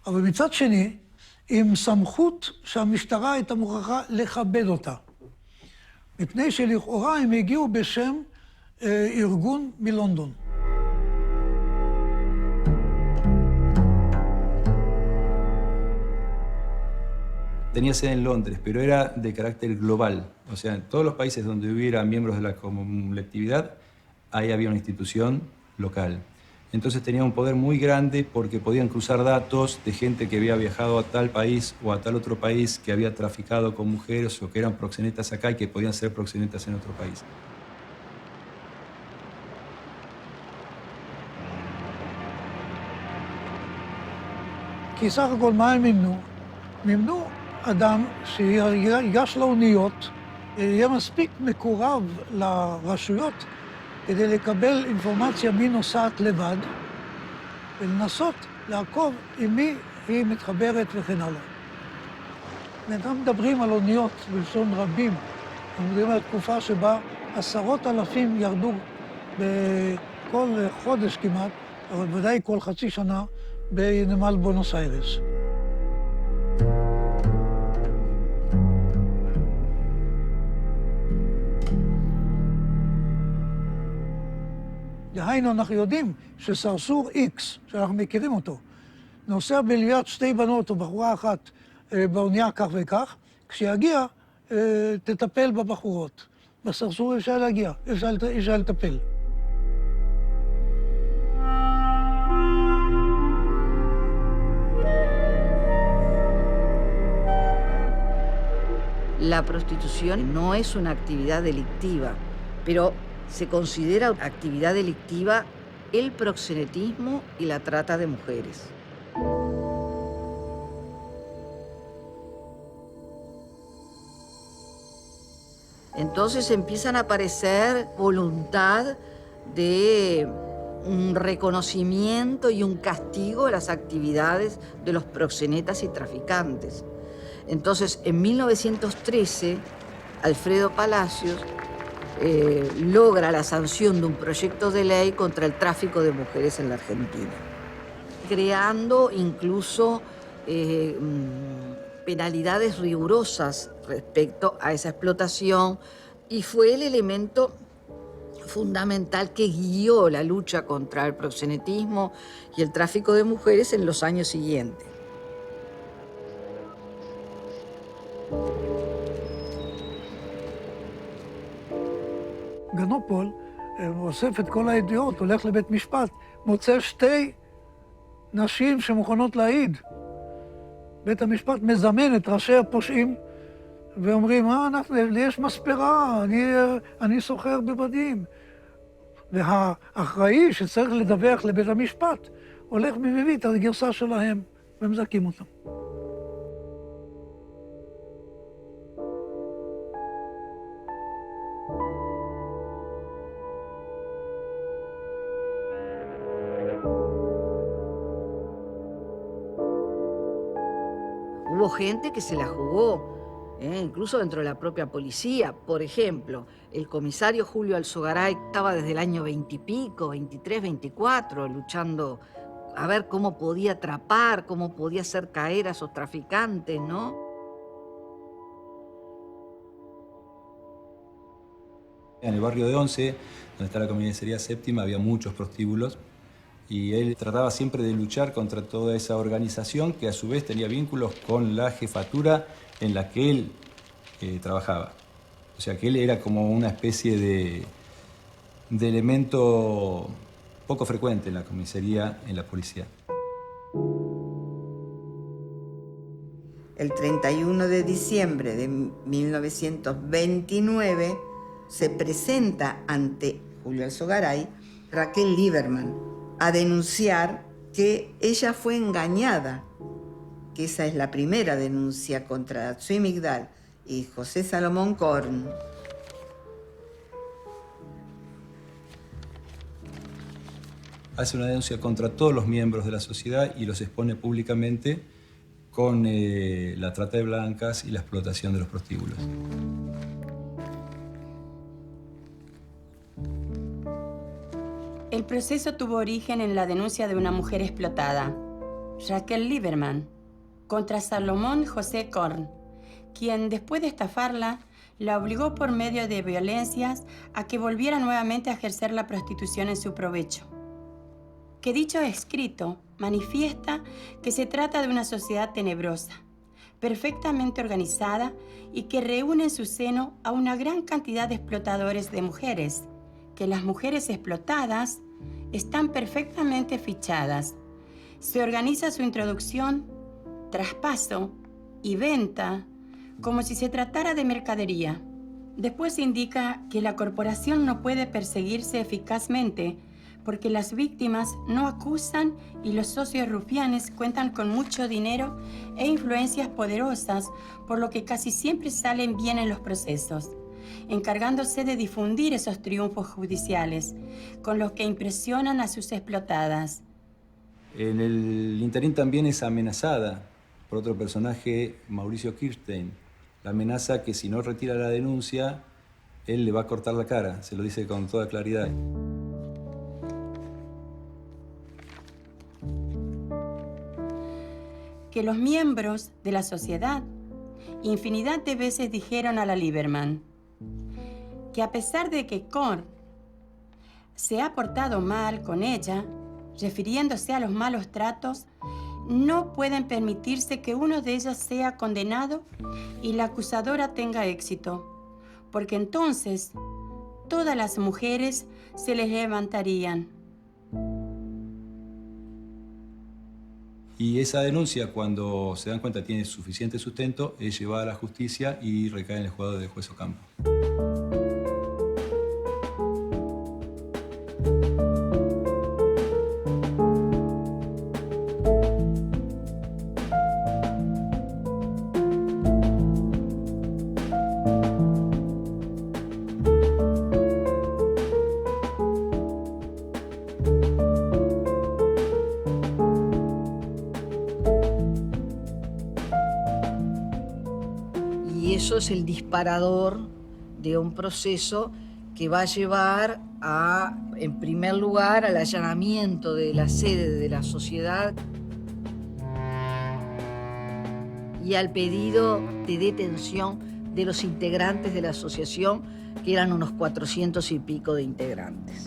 אבל מצד שני, עם סמכות שהמשטרה הייתה מוכרחה לכבד אותה. מפני שלכאורה הם הגיעו בשם ארגון מלונדון. Tenía sede en Londres, pero era de carácter global. O sea, en todos los países donde hubiera miembros de la colectividad, ahí había una institución local. Entonces tenía un poder muy grande porque podían cruzar datos de gente que había viajado a tal país o a tal otro país, que había traficado con mujeres o que eran proxenetas acá y que podían ser proxenetas en otro país. כי סך הכל מה הם מימנו? מימנו אדם שיגש לאוניות, יהיה מספיק מקורב לרשויות כדי לקבל אינפורמציה מי נוסעת לבד ולנסות לעקוב עם מי היא מתחברת וכן הלאה. אנחנו מדברים על אוניות בלשון רבים. אנחנו מדברים על תקופה שבה 10,000 ירדו בכל חודש כמעט, אבל ודאי כל חצי שנה, בנמל בונוס איירס. דהיינו, אנחנו יודעים שסרסור X, שאנחנו מכירים אותו, נוסע בלוויית שתי בנות או בחורה אחת באונייה כך וכך, כשיגיע, תטפל בבחורות. בסרסור אפשר להגיע, אפשר לטפל. La prostitución no es una actividad delictiva, pero se considera actividad delictiva el proxenetismo y la trata de mujeres. Entonces empiezan a aparecer voluntad de un reconocimiento y un castigo a las actividades de los proxenetas y traficantes. Entonces, en 1913, Alfredo Palacios logra la sanción de un proyecto de ley contra el tráfico de mujeres en la Argentina, creando incluso penalidades rigurosas respecto a esa explotación, y fue el elemento fundamental que guió la lucha contra el proxenetismo y el tráfico de mujeres en los años siguientes. גנופול אוסף את כל העדויות, הולך לבית משפט, מוצא שתי נשים שמוכנות להעיד. בית המשפט מזמן את ראשי הפושעים ואומרים, לי יש מספרה, אני סוחר בבדים. והאחראי שצריך לדווח לבית המשפט הולך ומביא את הגרסה שלהם ומזכים אותם. Hubo gente que se la jugó, incluso dentro de la propia policía. Por ejemplo, el comisario Julio Alzogaray estaba desde el año 20 y pico, 23, 24, luchando a ver cómo podía atrapar, cómo podía hacer caer a esos traficantes, ¿no? En el barrio de Once, donde está la comisaría séptima, había muchos prostíbulos. Y él trataba siempre de luchar contra toda esa organización que a su vez tenía vínculos con la jefatura en la que él trabajaba. O sea que él era como una especie de elemento poco frecuente en la comisaría, en la policía. El 31 de diciembre de 1929 se presenta ante Julio Alzogaray Raquel Lieberman a denunciar que ella fue engañada, que esa es la primera denuncia contra Tsui Migdal y José Salomón Korn. hace una denuncia contra todos los miembros de la sociedad y los expone públicamente con la trata de blancas y la explotación de los prostíbulos. El proceso tuvo origen en la denuncia de una mujer explotada, Raquel Lieberman, contra Salomón José Korn, quien después de estafarla, la obligó por medio de violencias a que volviera nuevamente a ejercer la prostitución en su provecho. Que dicho escrito manifiesta que se trata de una sociedad tenebrosa, perfectamente organizada y que reúne en su seno a una gran cantidad de explotadores de mujeres, que las mujeres explotadas están perfectamente fichadas. Se organiza su introducción, traspaso y venta como si se tratara de mercadería. Después se indica que la corporación no puede perseguirse eficazmente porque las víctimas no acusan y los socios rufianes cuentan con mucho dinero e influencias poderosas, por lo que casi siempre salen bien en los procesos, encargándose de difundir esos triunfos judiciales, con los que impresionan a sus explotadas. En el interín también es amenazada por otro personaje, Mauricio Kirstein. La amenaza que si no retira la denuncia, él le va a cortar la cara, se lo dice con toda claridad. Que los miembros de la sociedad infinidad de veces dijeron a la Lieberman que a pesar de que Korn se ha portado mal con ella, refiriéndose a los malos tratos, no pueden permitirse que uno de ellos sea condenado y la acusadora tenga éxito, porque entonces todas las mujeres se les levantarían. Y esa denuncia, cuando se dan cuenta tiene suficiente sustento, es llevada a la justicia y recae en el juzgado de juez Ocampo. Y eso es el disparador de un proceso que va a llevar a, en primer lugar, al allanamiento de la sede de la sociedad y al pedido de detención de los integrantes de la asociación, que eran unos 400 y pico de integrantes.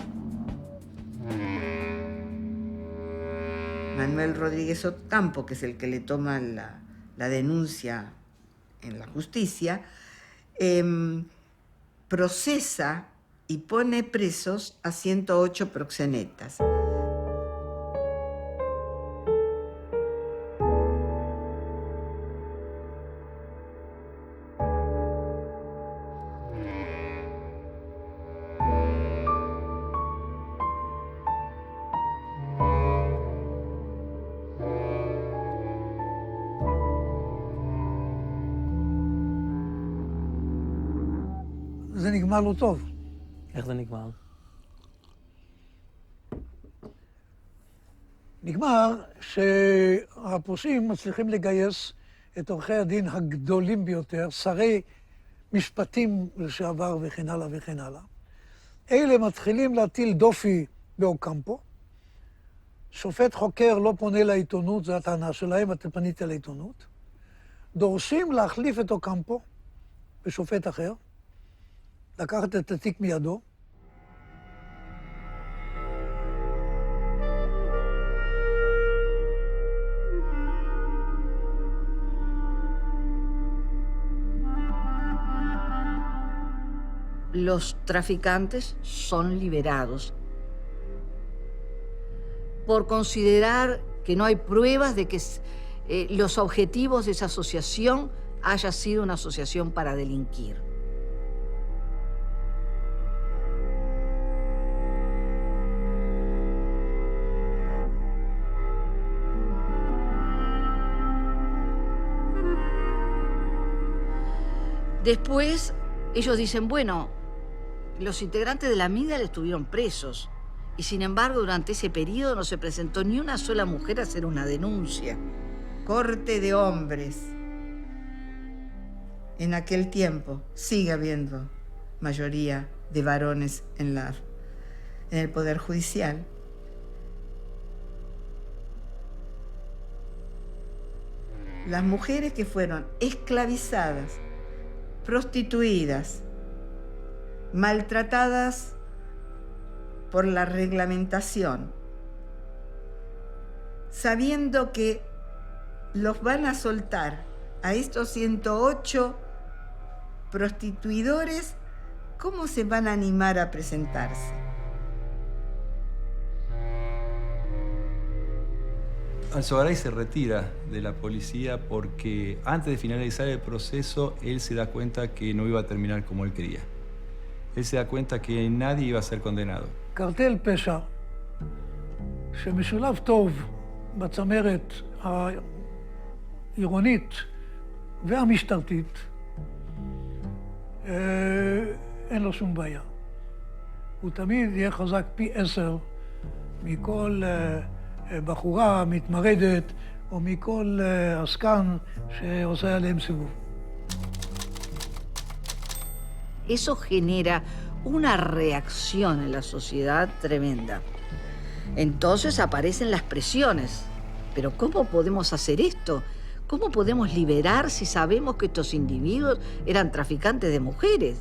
Manuel Rodríguez Ocampo, que es el que le toma la denuncia en la justicia, procesa y pone presos a 108 proxenetas. זה נגמר לא טוב. איך זה נגמר? נגמר שהפושעים מצליחים לגייס את עורכי הדין הגדולים ביותר, שרי משפטים לשעבר וכן הלאה וכן הלאה. אלה מתחילים להטיל דופי באוקמפו. שופט חוקר לא פונה לעיתונות, זו הטענה שלהם, אתם פניתם לעיתונות. דורשים להחליף את אוקמפו בשופט אחר, לקחת את התיק מידו. Los traficantes son liberados por considerar que no hay pruebas de que los objetivos de esa asociación haya sido una asociación para delinquir. Después, ellos dicen, bueno, los integrantes de la MIDAL estuvieron presos Y sin embargo, durante ese periodo no se presentó ni una sola mujer a hacer una denuncia. Corte de hombres. En aquel tiempo sigue habiendo mayoría de varones en el Poder Judicial. Las mujeres que fueron esclavizadas, prostituidas, maltratadas por la reglamentación, sabiendo que los van a soltar a estos 108 prostituidores, ¿cómo se van a animar a presentarse? Alzogaray se retira de la policía porque antes de finalizar el proceso, él se da cuenta que no iba a terminar como él quería. Él se da cuenta que nadie iba a ser condenado. קרטל פשע שמשולב טוב בצמרת העירונית והמשטרתית, אין לו שום בעיה. הוא תמיד יהיה חזק פי 10 מכל בחורה מתמרדת או מכל עסקן שעושה עליהם סיבוב. Eso genera una reacción en la sociedad tremenda. Entonces aparecen las presiones. Pero ¿cómo podemos hacer esto? ¿Cómo podemos liberar si sabemos que estos individuos eran traficantes de mujeres?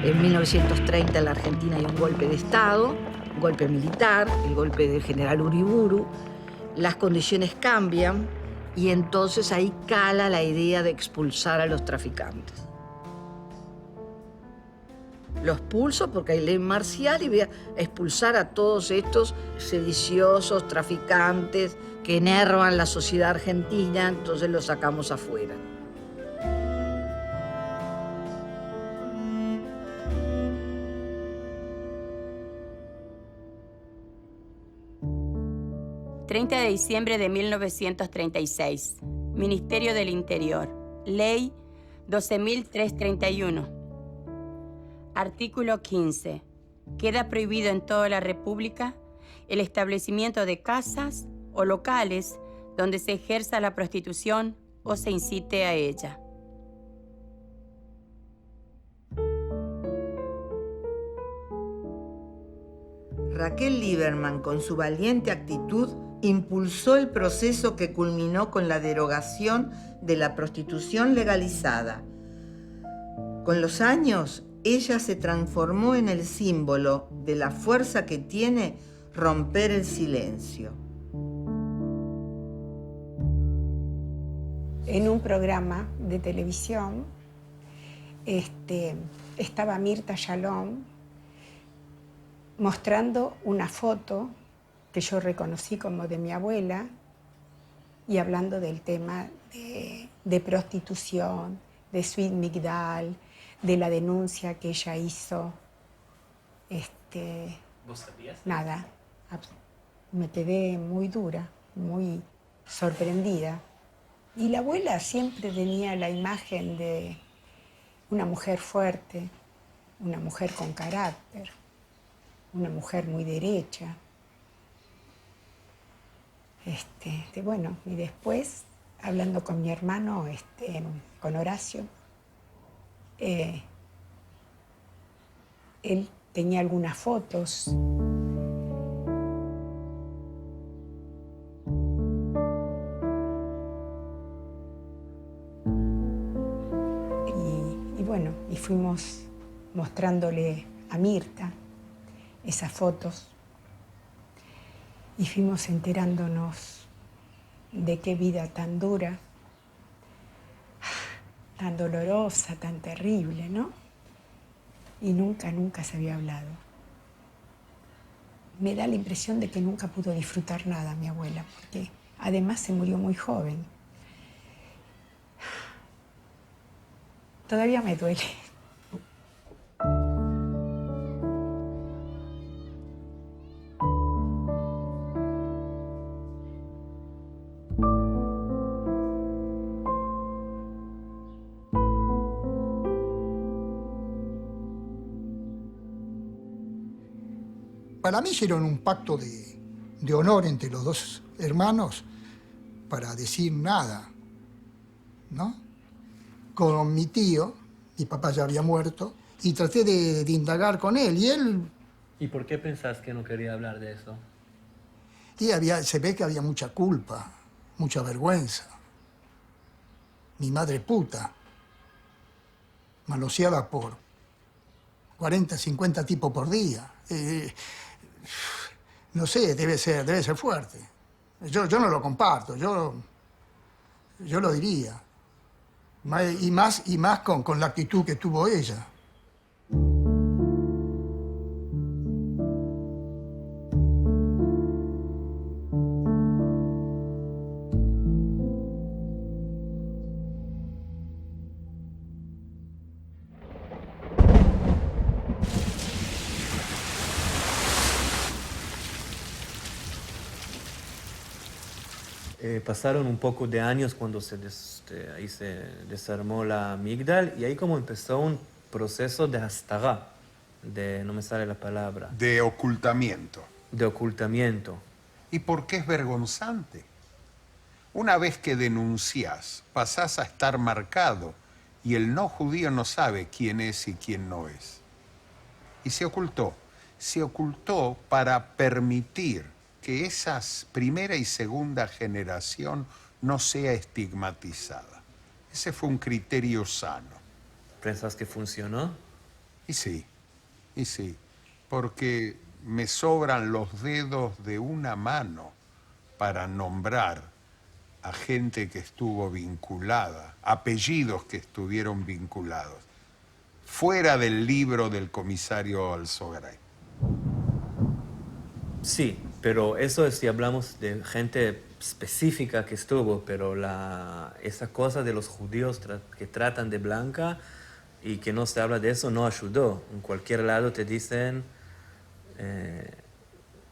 En 1930 en la Argentina hay un golpe de Estado, un golpe militar, el golpe del general Uriburu. Las condiciones cambian y entonces ahí cala la idea de expulsar a los traficantes. Los expulso porque hay ley marcial y voy a expulsar a todos estos sediciosos, traficantes que enervan la sociedad argentina, entonces los sacamos afuera. ...30 de diciembre de 1936... Ministerio del Interior... Ley 12.331... Artículo 15... Queda prohibido en toda la República... el establecimiento de casas o locales... donde se ejerza la prostitución o se incite a ella. Raquel Lieberman, con su valiente actitud, impulsó el proceso que culminó con la derogación de la prostitución legalizada. Con los años, ella se transformó en el símbolo de la fuerza que tiene romper el silencio. En un programa de televisión estaba Mirta Shalom mostrando una foto que yo reconocí como de mi abuela y hablando del tema de prostitución, de Sweet Migdal, de la denuncia que ella hizo. ¿Vos sabías? Nada, me quedé muy dura, muy sorprendida. Y la abuela siempre tenía la imagen de una mujer fuerte, una mujer con carácter, una mujer muy derecha. Bueno, y después, hablando con mi hermano, con Horacio, él tenía algunas fotos. Y bueno, y fuimos mostrándole a Mirta esas fotos y fuimos enterándonos de qué vida tan dura, tan dolorosa, tan terrible, ¿no? Y nunca se había hablado. Me da la impresión de que nunca pudo disfrutar nada mi abuela, porque además se murió muy joven. Todavía me duele. Para mí hicieron un pacto de honor entre los dos hermanos para decir nada, ¿no? Con mi tío, mi papá ya había muerto, y traté de indagar con él, y él... ¿Y por qué pensás que no quería hablar de eso? Y se ve que había mucha culpa, mucha vergüenza. Mi madre puta, manoseada por 40, 50 tipos por día. No sé, debe ser fuerte. Yo no lo comparto, yo lo diría. Y más con la actitud que tuvo ella. Pasaron un poco de años cuando ahí se desarmó la Migdal y ahí como empezó un proceso de hastagá, no me sale la palabra. De ocultamiento. De ocultamiento. ¿Y por qué es vergonzante? Una vez que denunciás, pasás a estar marcado y el no judío no sabe quién es y quién no es. Y se ocultó. Se ocultó para permitir que esa primera y segunda generación no sea estigmatizada. Ese fue un criterio sano. ¿Pensás que funcionó? Y sí, porque me sobran los dedos de una mano para nombrar a gente que estuvo vinculada, apellidos que estuvieron vinculados, fuera del libro del comisario Alzogaray. Sí, pero eso es si hablamos de gente específica que estuvo, pero esa cosa de los judíos que tratan de blanca y que no se habla de eso no ayudó. En cualquier lado te dicen,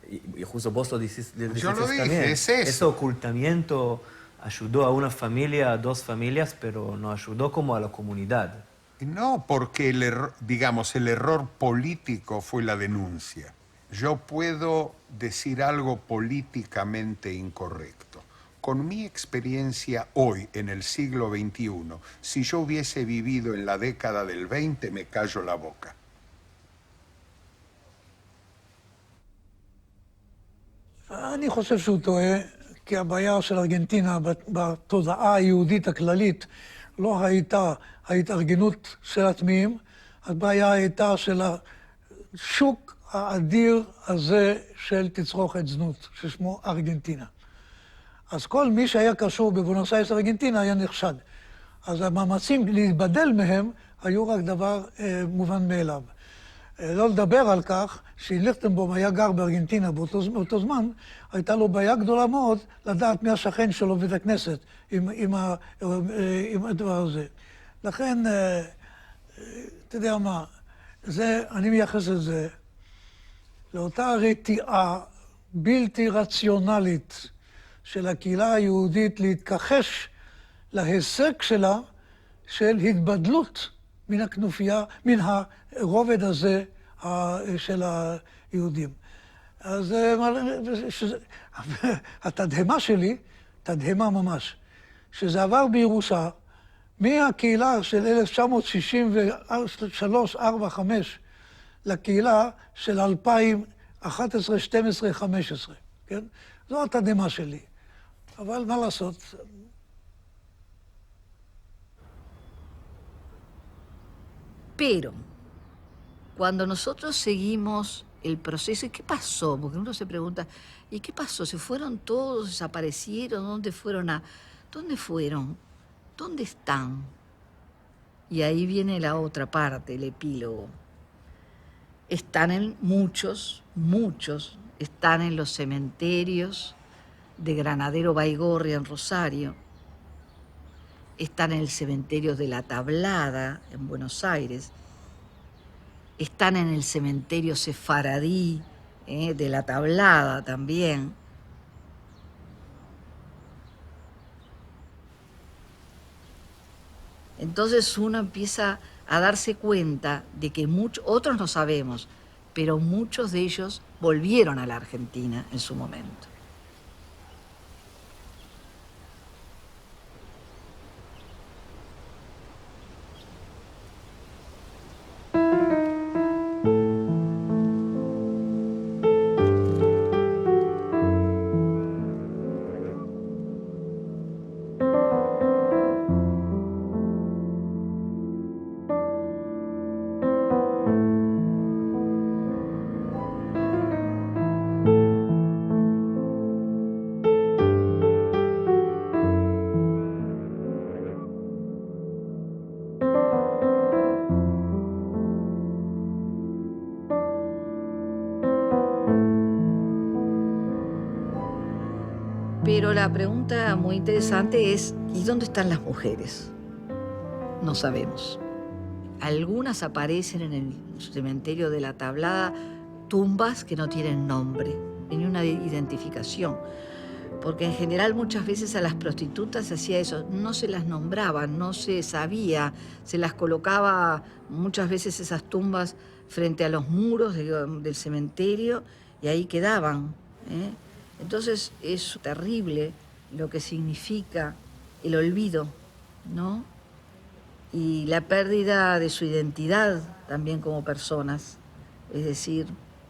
y justo vos lo dices Yo lo dije, también, es eso. ese ocultamiento ayudó a una familia, a dos familias, pero no ayudó como a la comunidad. No, porque el error político fue la denuncia. Yo puedo decir algo políticamente incorrecto. Con mi experiencia hoy, en el siglo XXI, si yo hubiese vivido en la década del 20, me callo la boca. אני חושב שהוא טועה, כי הבעיה של ארגנטינה בתודעה היהודית הכללית לא הייתה ההתארגנות של הטמאים, הבעיה הייתה של השוק האדיר הזה של תצרוכת זנות, ששמו ארגנטינה. אז כל מי שהיה קשור בבואנוס איירס ארגנטינה היה נחשד. אז המאמצים להתבדל מהם היו רק דבר מובן מאליו. לא לדבר על כך שאם ליכטנבאום היה גר בארגנטינה באותו זמן, הייתה לו בעיה גדולה מאוד לדעת מי השכן שלו בבית הכנסת עם הדבר הזה. לכן, אתה יודע מה, אני מייחס את זה לאותה רתיעה בלתי רציונלית של הקהילה היהודית להתכחש להישג שלה של התבדלות מן הכנופיה, מן הרובד הזה של היהודים. אז התדהמה שלי, תדהמה ממש, שזה עבר בירושה מהקהילה של 1963, 4, 5 לקהילה של 2011, 12, 15, כן? זו התדהמה שלי. אבל מה לעשות? Pero cuando nosotros seguimos el proceso, ¿y qué pasó? Porque uno se pregunta, ¿y qué pasó? ¿Se fueron todos? ¿Desaparecieron? ¿Dónde fueron? ¿Dónde fueron? ¿Dónde están? Y ahí viene la otra parte, el epílogo. Están en muchos, están en los cementerios de Granadero Baigorria en Rosario, están en el cementerio de La Tablada en Buenos Aires, están en el cementerio sefaradí de La Tablada también. Entonces uno empieza a darse cuenta de que otros no sabemos, pero muchos de ellos volvieron a la Argentina en su momento. Pero la pregunta muy interesante es, ¿y dónde están las mujeres? No sabemos. Algunas aparecen en el cementerio de La Tablada, tumbas que no tienen nombre, ni una identificación. Porque en general muchas veces a las prostitutas se hacía eso, no se las nombraba, no se sabía, se las colocaba muchas veces esas tumbas frente a los muros del cementerio y ahí quedaban, ¿eh? Entonces es terrible lo que significa el olvido, ¿no? Y la pérdida de su identidad también como personas. Es decir,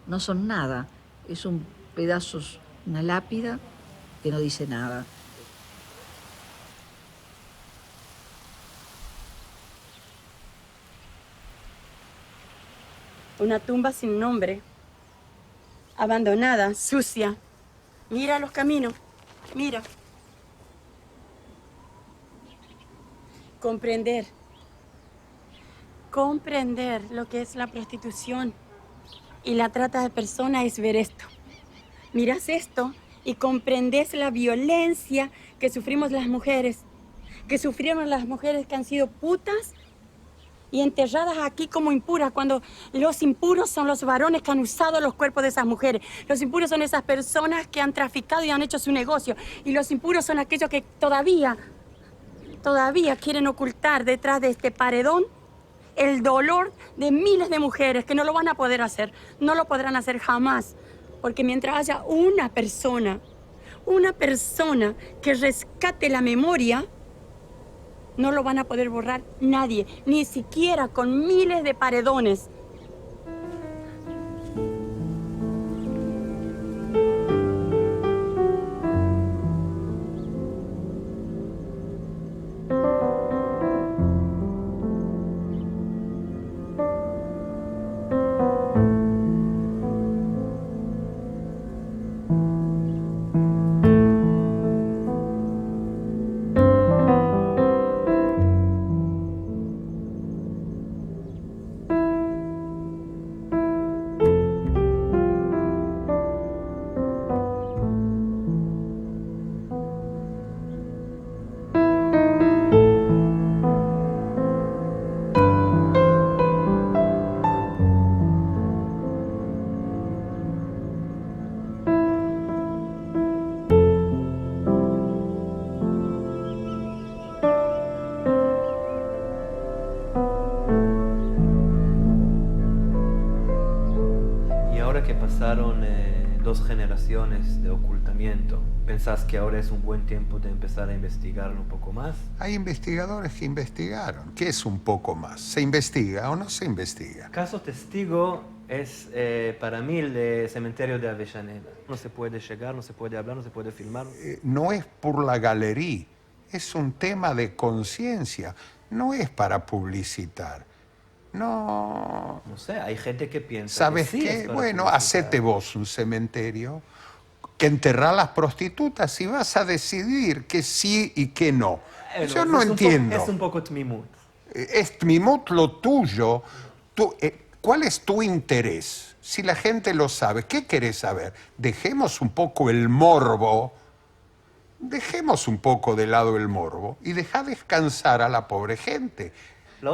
no son nada, es un pedazo, una lápida que no dice nada. Una tumba sin nombre, abandonada, sucia. Mira los caminos, mira. Comprender lo que es la prostitución y la trata de personas es ver esto. Miras esto y comprendes la violencia que sufrimos las mujeres, que sufrieron las mujeres que han sido putas y enterradas aquí como impuras, cuando los impuros son los varones que han usado los cuerpos de esas mujeres. Los impuros son esas personas que han traficado y han hecho su negocio. Y los impuros son aquellos que todavía quieren ocultar detrás de este paredón el dolor de miles de mujeres que no lo van a poder hacer, no lo podrán hacer jamás. Porque mientras haya una persona que rescate la memoria, no lo van a poder borrar nadie, ni siquiera con miles de paredones. Pasaron 2 generaciones de ocultamiento. ¿Pensás que ahora es un buen tiempo de empezar a investigarlo un poco más? Hay investigadores que investigaron. ¿Qué es un poco más? ¿Se investiga o no se investiga? Caso testigo es para mí el cementerio de Avellaneda. No se puede llegar, no se puede hablar, no se puede filmar. No es por la galería, es un tema de conciencia, no es para publicitar. No. No sé, hay gente que piensa. ¿Sabes que sí qué? es para Bueno, publicitar. hacete vos un cementerio que enterrar las prostitutas y vas a decidir que sí y que no. Yo no entiendo. Es un poco tmimut. Es tmimut lo tuyo. ¿Cuál es tu interés? Si la gente lo sabe, ¿qué querés saber? Dejemos un poco el morbo. Dejemos un poco de lado el morbo y deja descansar a la pobre gente.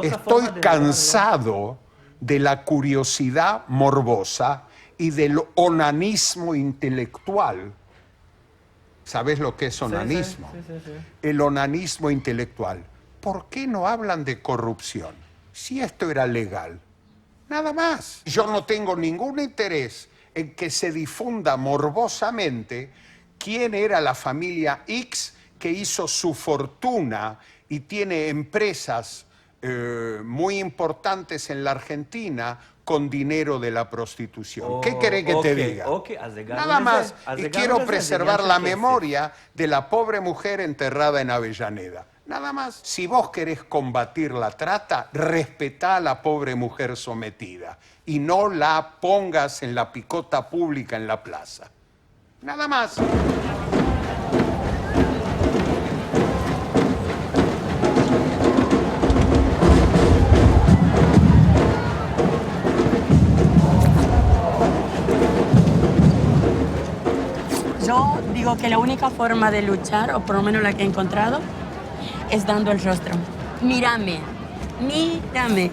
Estoy cansado de la curiosidad morbosa y del onanismo intelectual. ¿Sabes lo que es onanismo? Sí. El onanismo intelectual. ¿Por qué no hablan de corrupción? Si esto era legal, Nada más. Yo no tengo ningún interés en que se difunda morbosamente quién era la familia X que hizo su fortuna y tiene empresas muy importantes en la Argentina con dinero de la prostitución. ¿Qué querés que te diga? Nada más. Y quiero preservar la memoria de la pobre mujer enterrada en Avellaneda. Nada más. Si vos querés combatir la trata, respetá a la pobre mujer sometida y no la pongas en la picota pública en la plaza. Nada más. Yo digo que la única forma de luchar, o por lo menos la que he encontrado, es dando el rostro. Mírame, mírame.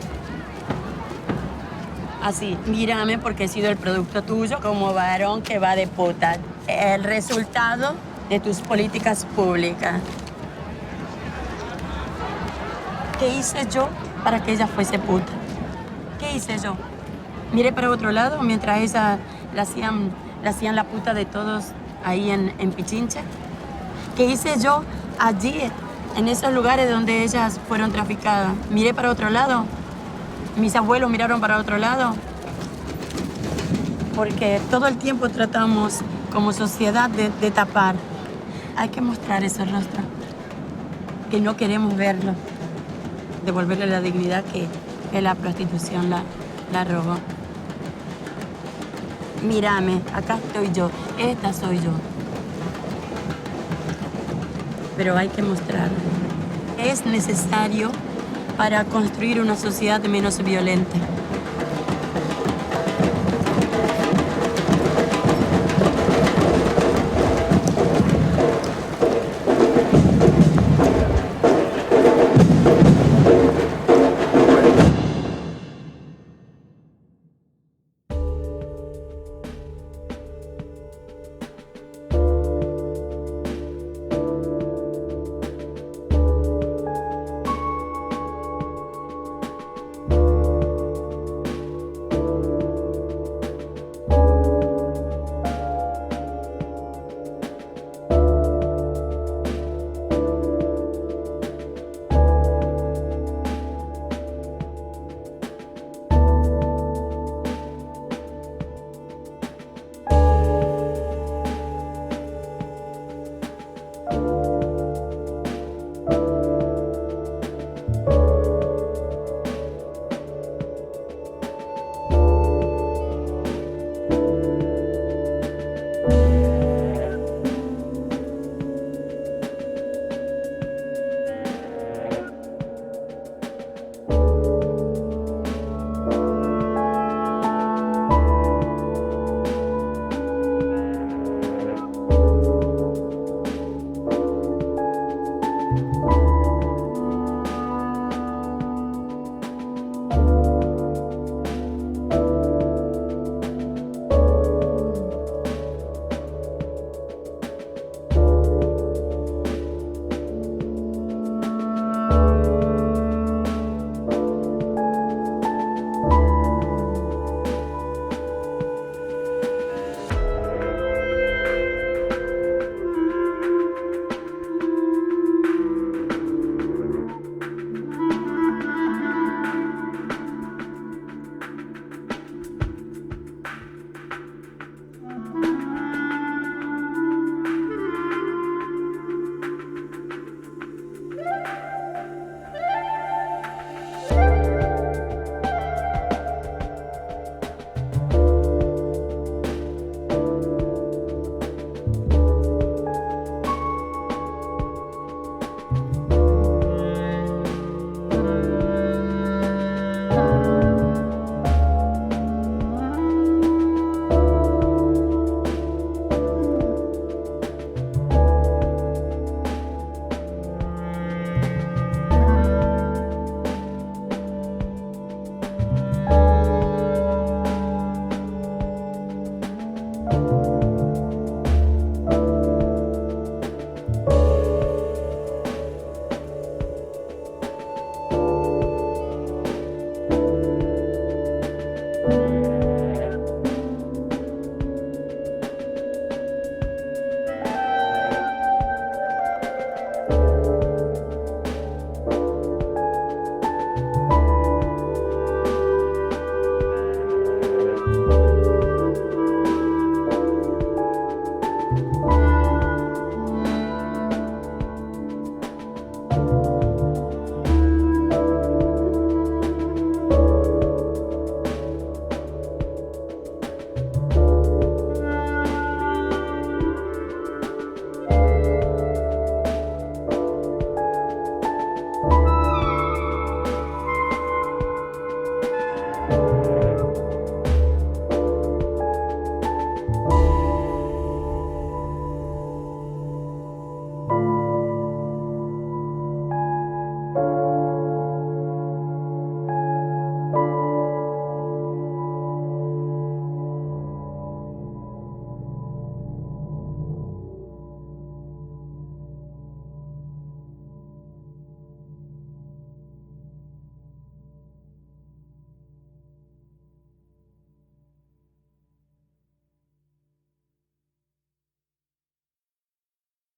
Así, mírame porque he sido el producto tuyo como varón que va de puta. El resultado de tus políticas públicas. ¿Qué hice yo para que ella fuese puta? ¿Qué hice yo? Miré para otro lado mientras ella la hacían la puta de todos ahí en Pichincha. ¿Qué hice yo allí, en esos lugares donde ellas fueron traficadas? Miré para otro lado. Mis abuelos miraron para otro lado. Porque todo el tiempo tratamos como sociedad de tapar. Hay que mostrar ese rostro. Que no queremos verlo. Devolverle la dignidad que la prostitución la robó. Mírame, acá estoy yo. Esta soy yo. Pero hay que mostrarlo. Es necesario para construir una sociedad menos violenta.